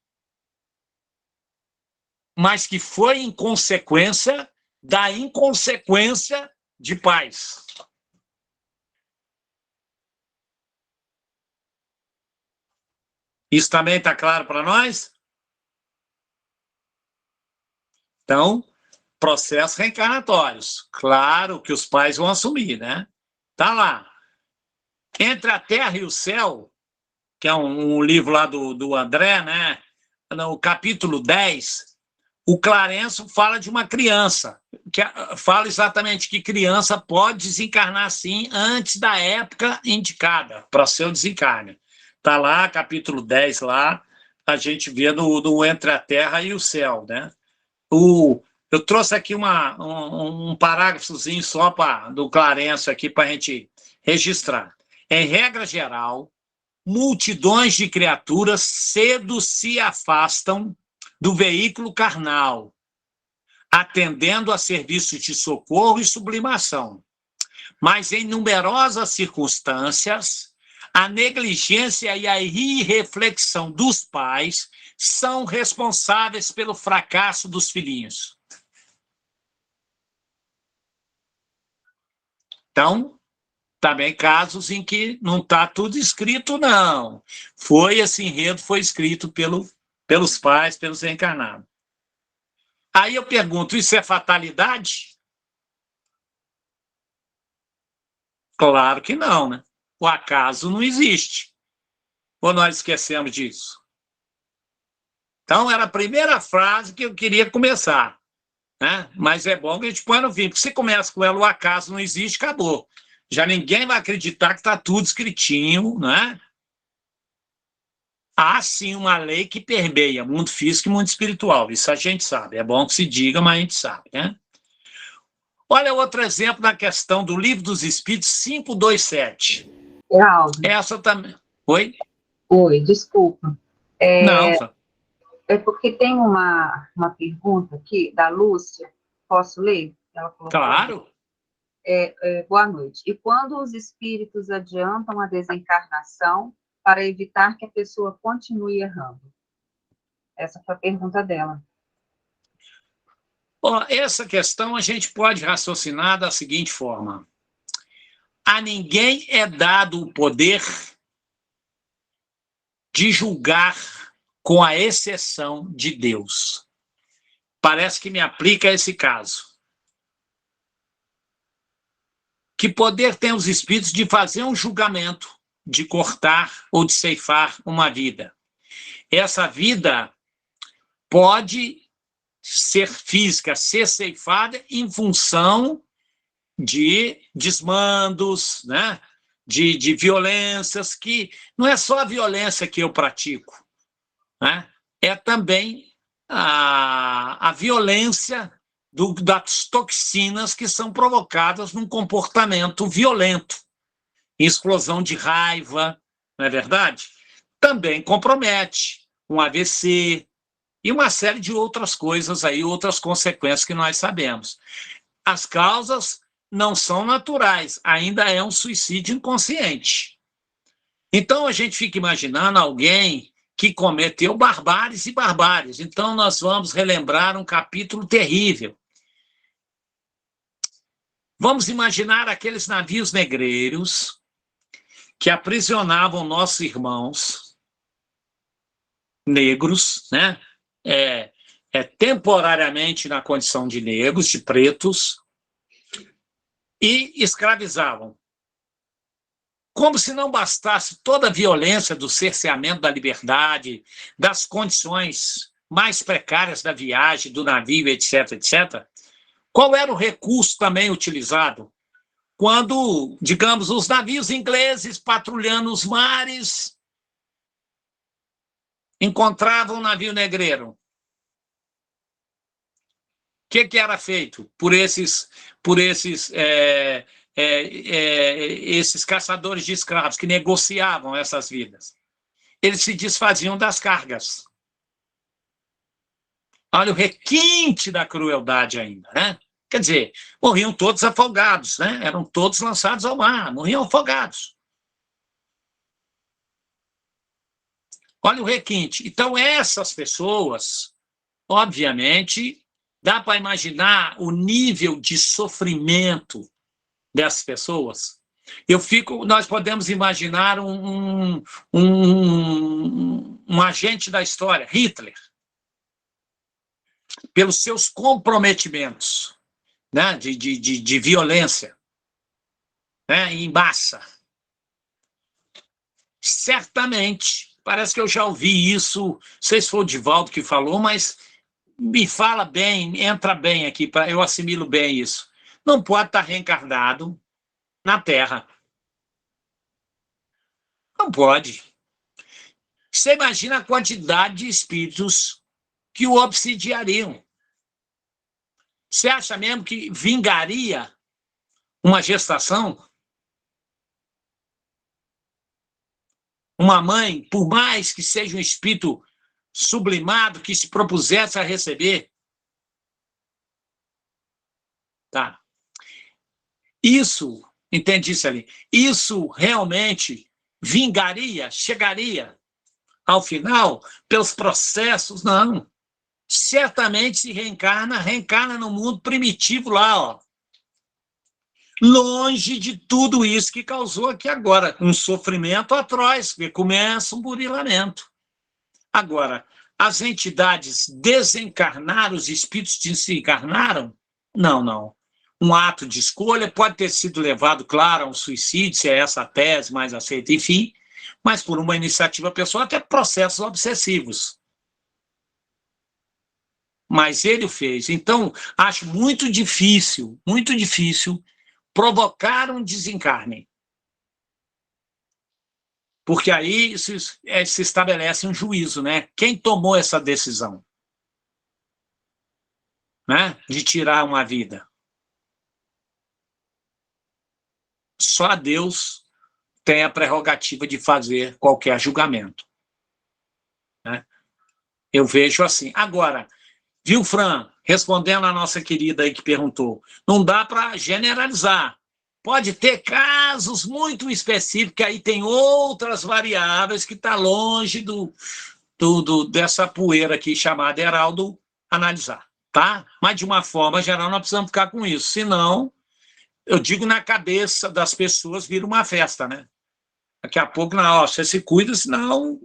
Mas que foi em consequência da inconsequência de pais. Isso também está claro para nós? Então, processos reencarnatórios. Claro que os pais vão assumir, né? Tá lá. Entre a Terra e o Céu, que é um livro lá do André, né? No capítulo 10, o Clarenço fala de uma criança, que fala exatamente que criança pode desencarnar, sim, antes da época indicada para seu desencarne. Está lá, capítulo 10, lá, a gente vê no Entre a Terra e o Céu, né? Eu trouxe aqui um parágrafozinho só do Clarenço aqui para a gente registrar. Em regra geral, multidões de criaturas cedo se afastam do veículo carnal, atendendo a serviços de socorro e sublimação. Mas, em numerosas circunstâncias, a negligência e a irreflexão dos pais são responsáveis pelo fracasso dos filhinhos. Então, também casos em que não está tudo escrito, não. Esse enredo foi escrito pelos pais, pelos reencarnados. Aí eu pergunto, isso é fatalidade? Claro que não, né? O acaso não existe. Ou nós esquecemos disso? Então, era a primeira frase que eu queria começar, né? Mas é bom que a gente põe no fim, porque se começa com ela, o acaso não existe, acabou. Já ninguém vai acreditar que está tudo escritinho, né? Há, sim, uma lei que permeia mundo físico e mundo espiritual. Isso a gente sabe. É bom que se diga, mas a gente sabe, né? Olha outro exemplo na questão do Livro dos Espíritos 527.
Geraldo.
Essa também. Oi?
Oi, desculpa.
Não.
É porque tem uma pergunta aqui da Lúcia. Posso ler? Ela colocou.
Claro.
Boa noite. E quando os espíritos adiantam a desencarnação para evitar que a pessoa continue errando? Essa foi a pergunta dela.
Essa questão a gente pode raciocinar da seguinte forma. A ninguém é dado o poder de julgar, com a exceção de Deus. Parece que me aplica a esse caso. Que poder tem os espíritos de fazer um julgamento, de cortar ou de ceifar uma vida? Essa vida pode ser física, ser ceifada em função de desmandos, né? de violências, que não é só a violência que eu pratico, né? É também a violência das toxinas que são provocadas num comportamento violento, explosão de raiva, não é verdade? Também compromete um AVC e uma série de outras coisas aí, outras consequências que nós sabemos. As causas não são naturais, ainda é um suicídio inconsciente. Então a gente fica imaginando alguém que cometeu barbáries e barbáries. Então nós vamos relembrar um capítulo terrível. Vamos imaginar aqueles navios negreiros que aprisionavam nossos irmãos negros, né? Temporariamente na condição de negros, de pretos, e escravizavam. Como se não bastasse toda a violência do cerceamento da liberdade, das condições mais precárias da viagem, do navio, etc., etc., qual era o recurso também utilizado? Quando, digamos, os navios ingleses patrulhando os mares encontravam um navio negreiro. O que era feito por esses caçadores de escravos que negociavam essas vidas? Eles se desfaziam das cargas. Olha o requinte da crueldade ainda, né? Quer dizer, morriam todos afogados, né? Eram todos lançados ao mar, morriam afogados. Olha o requinte. Então, essas pessoas, obviamente, dá para imaginar o nível de sofrimento dessas pessoas? Nós podemos imaginar um agente da história, Hitler, pelos seus comprometimentos, né, de violência, né, em massa. Certamente, parece que eu já ouvi isso, não sei se foi o Divaldo que falou, mas me fala bem, entra bem aqui, eu assimilo bem isso. Não pode estar reencarnado na Terra. Não pode. Você imagina a quantidade de espíritos que o obsidiariam. Você acha mesmo que vingaria uma gestação? Uma mãe, por mais que seja um espírito sublimado, que se propusesse a receber. Tá. Isso, entendi isso ali, isso realmente vingaria, chegaria ao final pelos processos? Não. Certamente se reencarna no mundo primitivo lá, ó. Longe de tudo isso que causou aqui agora, um sofrimento atroz, porque começa um burilamento. Agora, as entidades desencarnaram, os espíritos desencarnaram? Não, não. Um ato de escolha pode ter sido levado, claro, a um suicídio, se é essa a tese mais aceita, enfim, mas por uma iniciativa pessoal, até processos obsessivos. Mas ele o fez. Então, acho muito difícil provocar um desencarne. Porque aí se estabelece um juízo, né? Quem tomou essa decisão, né, de tirar uma vida? Só Deus tem a prerrogativa de fazer qualquer julgamento, né? Eu vejo assim. Agora, viu, Fran, respondendo a nossa querida aí que perguntou, não dá para generalizar. Pode ter casos muito específicos, que aí tem outras variáveis que estão longe dessa poeira aqui chamada Heraldo analisar, tá? Mas, de uma forma geral, nós precisamos ficar com isso. Senão, eu digo, na cabeça das pessoas vira uma festa, né? Daqui a pouco, não, ó, você se cuida, senão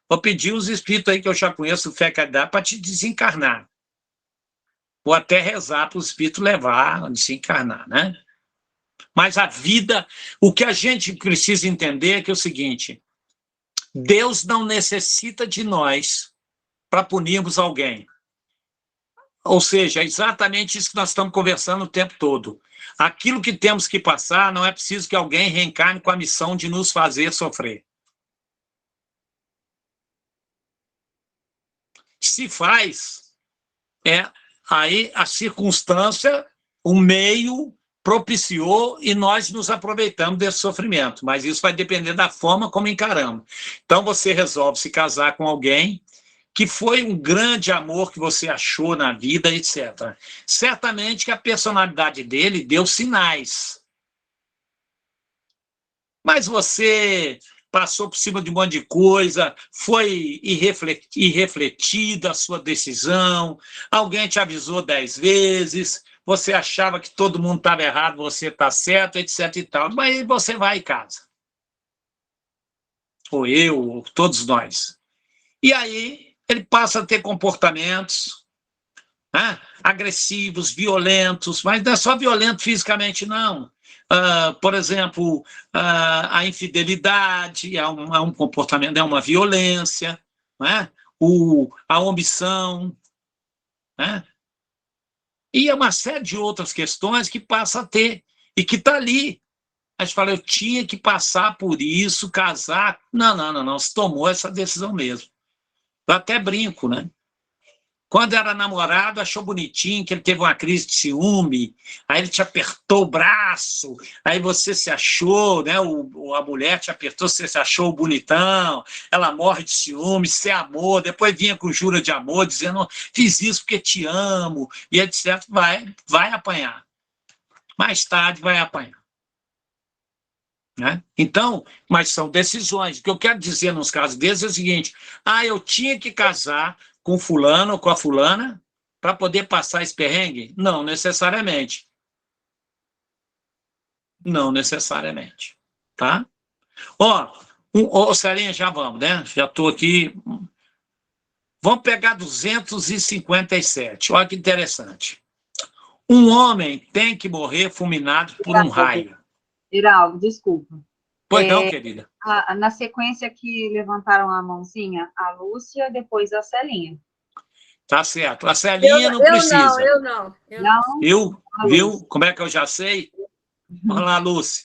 vou pedir os espíritos aí que eu já conheço, fé que dá, para te desencarnar. Ou até rezar para o espírito levar a desencarnar, né? Mas a vida, o que a gente precisa entender é que é o seguinte, Deus não necessita de nós para punirmos alguém. Ou seja, é exatamente isso que nós estamos conversando o tempo todo. Aquilo que temos que passar, não é preciso que alguém reencarne com a missão de nos fazer sofrer. Se faz, aí a circunstância, o meio propiciou e nós nos aproveitamos desse sofrimento, mas isso vai depender da forma como encaramos. Então você resolve se casar com alguém que foi um grande amor que você achou na vida, etc. Certamente que a personalidade dele deu sinais. Mas você passou por cima de um monte de coisa, foi irrefletida a sua decisão, alguém te avisou 10 vezes, você achava que todo mundo estava errado, você está certo, etc. e tal. Mas aí você vai e casa. Ou eu, ou todos nós. E aí ele passa a ter comportamentos, né, agressivos, violentos, mas não é só violento fisicamente, não. Por exemplo, a infidelidade é um comportamento, é uma violência, né? A omissão, né? E é uma série de outras questões que passa a ter, e que está ali. A gente fala, eu tinha que passar por isso, casar. Não, você tomou essa decisão mesmo. Eu até brinco, né? Quando era namorado, achou bonitinho que ele teve uma crise de ciúme, aí ele te apertou o braço, aí você se achou, né? A mulher te apertou, você se achou bonitão, ela morre de ciúme, você amou, depois vinha com jura de amor, dizendo, fiz isso porque te amo, e etc. Vai apanhar. Mais tarde vai apanhar. Né? Então, mas são decisões. O que eu quero dizer nos casos desses é o seguinte, eu tinha que casar com fulano ou com a fulana para poder passar esse perrengue? Não necessariamente. Não necessariamente. Tá? Celinha, já vamos, né? Já estou aqui. Vamos pegar 257. Olha que interessante. Um homem tem que morrer fulminado por um raio.
Iraldo, desculpa.
Pois não, querida.
Na sequência que levantaram a mãozinha, a Lúcia, depois a Celinha.
Tá certo. A Celinha não precisa.
Eu não.
Viu? Como é que eu já sei? Vamos lá, Lúcia.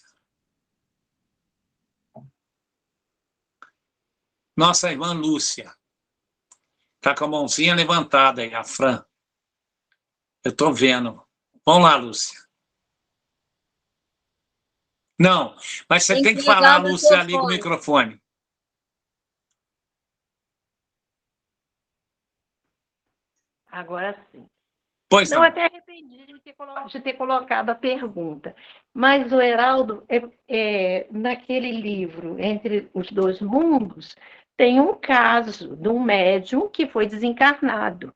Nossa irmã Lúcia. Está com a mãozinha levantada aí, a Fran. Eu estou vendo. Vamos lá, Lúcia. Não, mas você tem que falar, Lúcia, liga o microfone.
Agora sim.
Pois
Não,
não.
até arrependi de ter colocado a pergunta. Mas o Heraldo, naquele livro, Entre os Dois Mundos, tem um caso de um médium que foi desencarnado.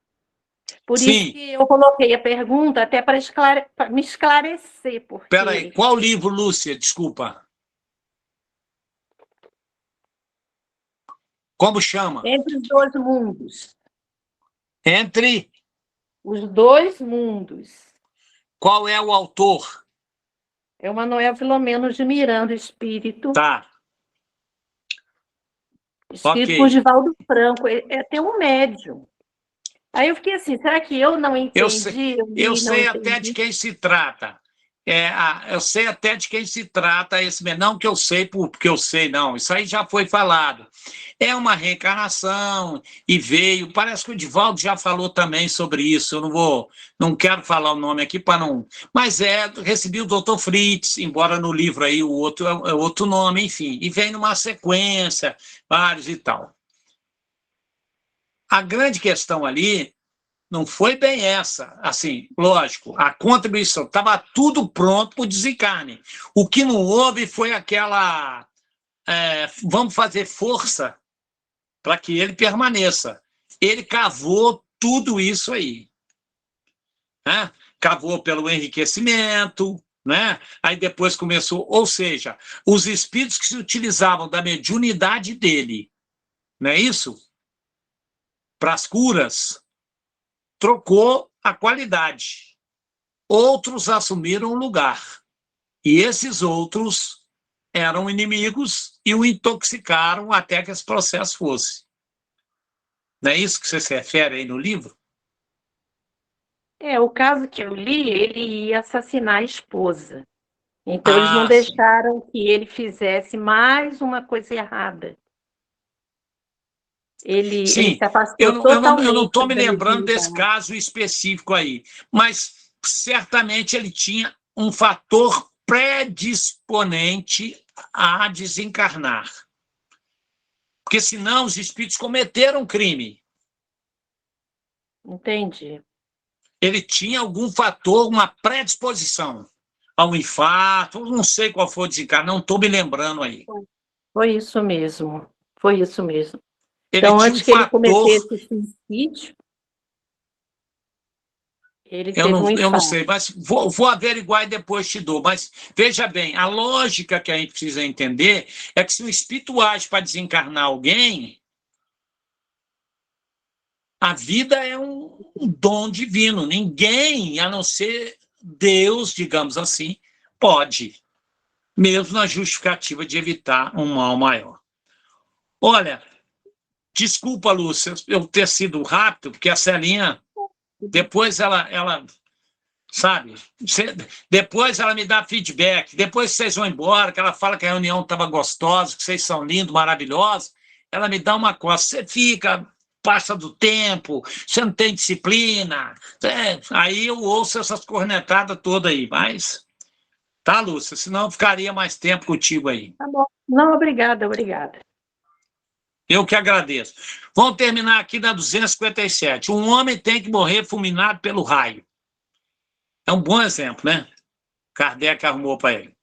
Por isso
Sim.
que eu coloquei a pergunta, até para me esclarecer,
Espera aí,
porque
qual livro, Lúcia? Desculpa. Como chama?
Entre os Dois Mundos.
Entre.
Os Dois Mundos.
Qual é o autor?
É o Manuel Filomeno de Miranda, Espírito.
Tá.
Escrito
Ok.
por Divaldo Franco. É até um médium. Aí eu fiquei assim, será que eu não entendi?
Eu
Não
sei até de
entendi.
quem se trata. Eu sei até de quem se trata esse, não que eu sei porque eu sei, não. Isso aí já foi falado. É uma reencarnação e veio. Parece que o Divaldo já falou também sobre isso. Eu não quero falar o nome aqui para não. Mas recebi o Dr. Fritz, embora no livro aí o outro é outro nome, enfim. E vem numa sequência, vários e tal. A grande questão ali não foi bem essa. Assim, lógico, a contribuição estava tudo pronto para o desencarne. O que não houve foi aquela vamos fazer força para que ele permaneça. Ele cavou tudo isso aí. Né? Cavou pelo enriquecimento, né? Aí depois começou, ou seja, os espíritos que se utilizavam da mediunidade dele, não é isso? Para as curas, trocou a qualidade. Outros assumiram o lugar. E esses outros eram inimigos e o intoxicaram até que esse processo fosse. Não é isso que você se refere aí no livro?
O caso que eu li, ele ia assassinar a esposa. Então, eles não
Ah, sim.
deixaram que ele fizesse mais uma coisa errada. Ele
Sim,
se afastou
eu não
totalmente
estou me
da
lembrando desse
mediunidade.
caso específico aí, mas certamente ele tinha um fator predisponente a desencarnar. Porque senão os espíritos cometeram crime.
Entendi.
Ele tinha algum fator, uma predisposição a um infarto, não sei qual foi o desencarne, não estou me lembrando aí.
Foi isso mesmo. Foi isso mesmo.
Ele
Então,
tinha um
antes que ele
fator,
cometesse suicídio, ele teve um
eu não
infarto.
sei, mas vou averiguar e depois te dou. Mas veja bem, a lógica que a gente precisa entender é que se o espírito age para desencarnar alguém, a vida é um dom divino. Ninguém, a não ser Deus, digamos assim, pode, mesmo na justificativa de evitar um mal maior. Olha, desculpa, Lúcia, eu ter sido rápido, porque a Celinha, depois ela sabe, depois ela me dá feedback, depois que vocês vão embora, que ela fala que a reunião estava gostosa, que vocês são lindos, maravilhosos, ela me dá uma coisa, você fica, passa do tempo, você não tem disciplina, aí eu ouço essas cornetadas todas aí, mas tá, Lúcia, senão eu ficaria mais tempo contigo aí.
Tá bom. Não, obrigada.
Eu que agradeço. Vamos terminar aqui na 257. Um homem tem que morrer fulminado pelo raio. É um bom exemplo, né? Kardec arrumou para ele.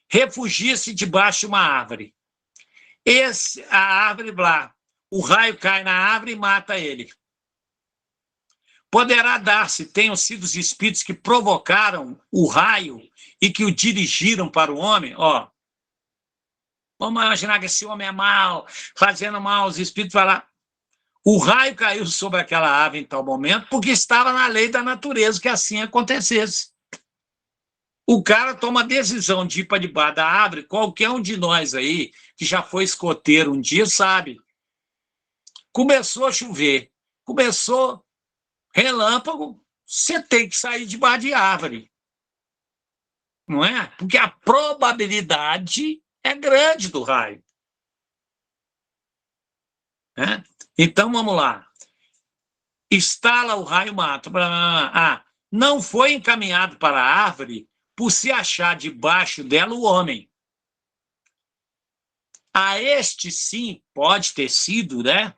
Refugie-se debaixo de uma árvore. A árvore lá, o raio cai na árvore e mata ele. Poderá dar-se, tenham sido os espíritos que provocaram o raio e que o dirigiram para o homem, ó. Vamos imaginar que esse homem é mau, fazendo mal, os espíritos falam. O raio caiu sobre aquela árvore em tal momento porque estava na lei da natureza que assim acontecesse. O cara toma a decisão de ir para debaixo da árvore, qualquer um de nós aí, que já foi escoteiro um dia, sabe. Começou a chover, começou relâmpago, você tem que sair debaixo de árvore. Não é? Porque a probabilidade é grande do raio. Né? Então, vamos lá. Estala o raio, mata. Não foi encaminhado para a árvore por se achar debaixo dela o homem. A este, sim, pode ter sido, né,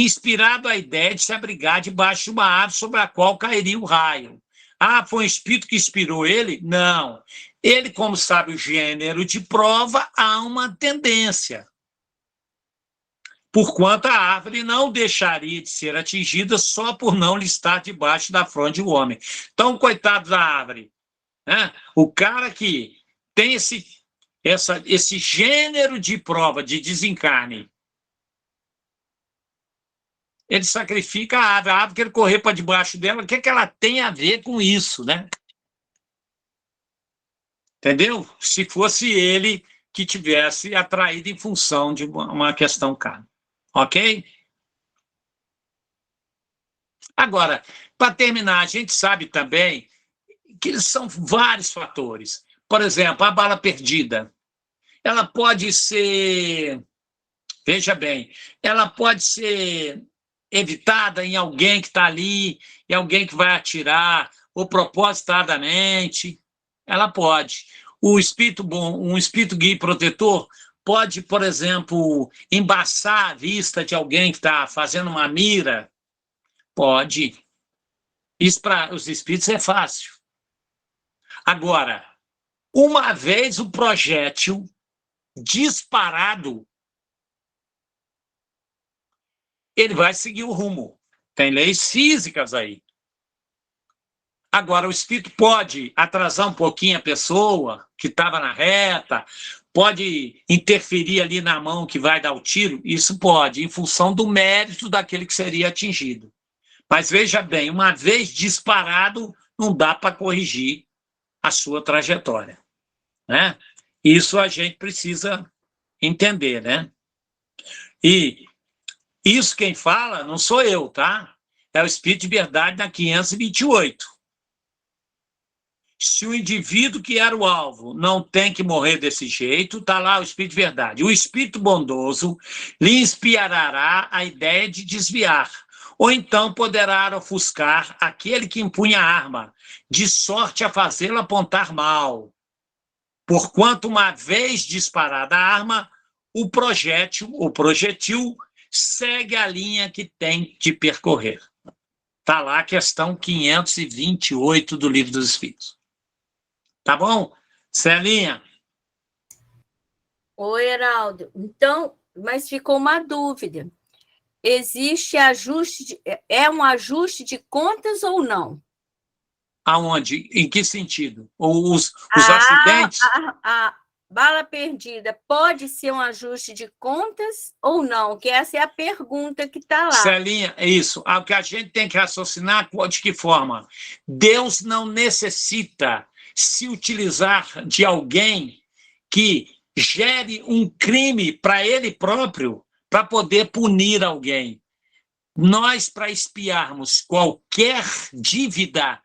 inspirado a ideia de se abrigar debaixo de uma árvore sobre a qual cairia o raio. Ah, foi um espírito que inspirou ele? Não. Ele, como sabe o gênero de prova, há uma tendência. Porquanto a árvore não deixaria de ser atingida só por não lhe estar debaixo da fronte do homem. Então, coitado da árvore, né? O cara que tem esse gênero de prova, de desencarne, ele sacrifica a árvore que ele correr para debaixo dela, o que é que ela tem a ver com isso, né? Entendeu? Se fosse ele que tivesse atraído em função de uma questão kármica. Ok? Agora, para terminar, a gente sabe também que são vários fatores. Por exemplo, a bala perdida. Ela pode ser, veja bem, ela pode ser evitada em alguém que está ali, em alguém que vai atirar, ou propositadamente. Ela pode. O espírito bom, um espírito guia e protetor, pode, por exemplo, embaçar a vista de alguém que está fazendo uma mira? Pode. Isso para os espíritos é fácil. Agora, uma vez o projétil disparado, ele vai seguir o rumo. Tem leis físicas aí. Agora, o espírito pode atrasar um pouquinho a pessoa que estava na reta, pode interferir ali na mão que vai dar o tiro, isso pode, em função do mérito daquele que seria atingido. Mas veja bem, uma vez disparado, não dá para corrigir a sua trajetória, né? Isso a gente precisa entender, né? E isso quem fala não sou eu, tá? É o Espírito de Verdade na 528. Se o indivíduo que era o alvo não tem que morrer desse jeito, está lá o Espírito de Verdade. O Espírito bondoso lhe inspirará a ideia de desviar, ou então poderá ofuscar aquele que empunha a arma, de sorte a fazê-lo apontar mal. Porquanto, uma vez disparada a arma, o projetil segue a linha que tem de percorrer. Está lá a questão 528 do Livro dos Espíritos. Tá bom? Celinha?
Oi, Heraldo. Então, mas ficou uma dúvida. Existe ajuste, é um ajuste de contas ou não?
Aonde? Em que sentido? Os acidentes?
A bala perdida pode ser um ajuste de contas ou não? Que essa é a pergunta que está lá.
Celinha, é isso. O que a gente tem que raciocinar, de que forma? Deus não necessita se utilizar de alguém que gere um crime para ele próprio para poder punir alguém. Nós, para expiarmos qualquer dívida,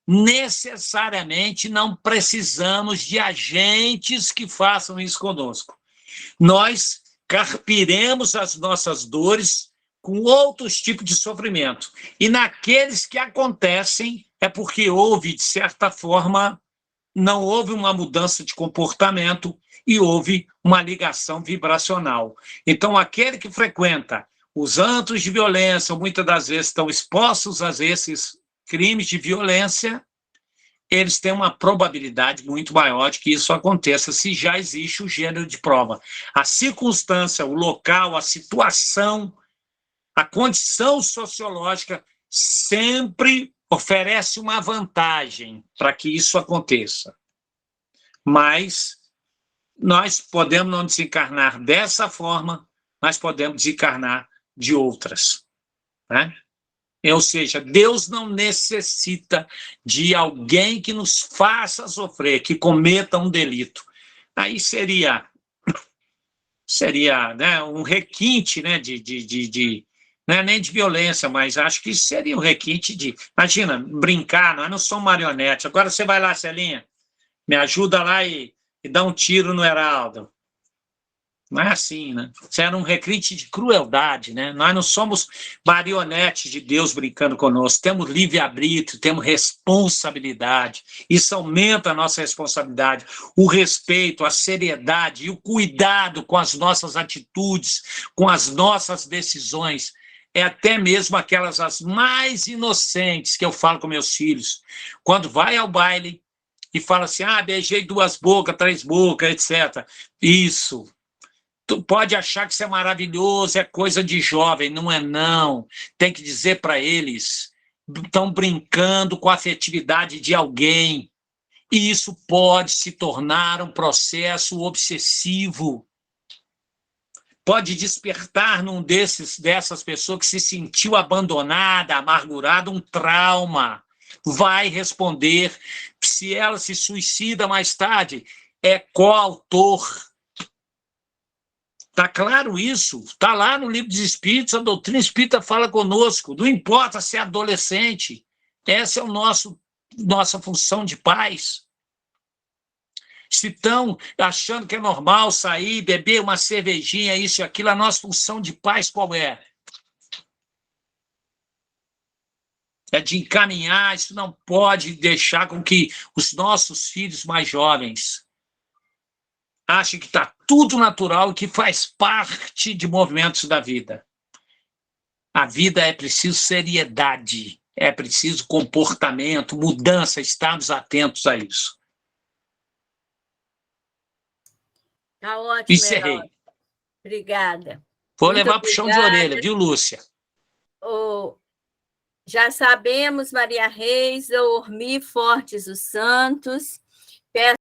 necessariamente não precisamos de agentes que façam isso conosco. Nós carpiremos as nossas dores com outros tipos de sofrimento. E naqueles que acontecem, é porque houve, de certa forma, não houve uma mudança de comportamento e houve uma ligação vibracional. Então, aquele que frequenta os antros de violência, muitas das vezes estão expostos a esses crimes de violência, eles têm uma probabilidade muito maior de que isso aconteça, se já existe o gênero de prova. A circunstância, o local, a situação, a condição sociológica sempre oferece uma vantagem para que isso aconteça. Mas nós podemos não desencarnar dessa forma, mas podemos desencarnar de outras, né? Ou seja, Deus não necessita de alguém que nos faça sofrer, que cometa um delito. Aí seria né, um requinte, né, não é nem de violência, mas acho que seria um requinte de... Imagina, brincar, nós não somos marionete. Agora você vai lá, Celinha, me ajuda lá e dá um tiro no Heraldo. Não é assim, né? Isso era um requinte de crueldade, né? Nós não somos marionetes de Deus brincando conosco. Temos livre-arbítrio, temos responsabilidade. Isso aumenta a nossa responsabilidade. O respeito, a seriedade e o cuidado com as nossas atitudes, com as nossas decisões. é até mesmo aquelas as mais inocentes que eu falo com meus filhos, quando vai ao baile e fala assim, beijei 2 bocas, 3 bocas, etc. Isso. Tu pode achar que isso é maravilhoso, é coisa de jovem, não é não. Tem que dizer para eles, estão brincando com a afetividade de alguém, e isso pode se tornar um processo obsessivo. Pode despertar num dessas pessoas que se sentiu abandonada, amargurada, um trauma. Vai responder. Se ela se suicida mais tarde, é coautor. Está claro isso? Está lá no Livro dos Espíritos, a doutrina espírita fala conosco. Não importa se é adolescente. Essa é nossa função de pais. Se estão achando que é normal sair, beber uma cervejinha, isso e aquilo, a nossa função de pais qual é? É de encaminhar, isso não pode deixar com que os nossos filhos mais jovens achem que está tudo natural e que faz parte de movimentos da vida. A vida é preciso seriedade, é preciso comportamento, mudança, estarmos atentos a isso.
Tá ótimo,
Encerrei.
Heraldo. Obrigada.
Vou
Muito
levar para o chão de orelha, viu, Lúcia?
Já sabemos, Maria Reis, Ormi Fortes dos Santos.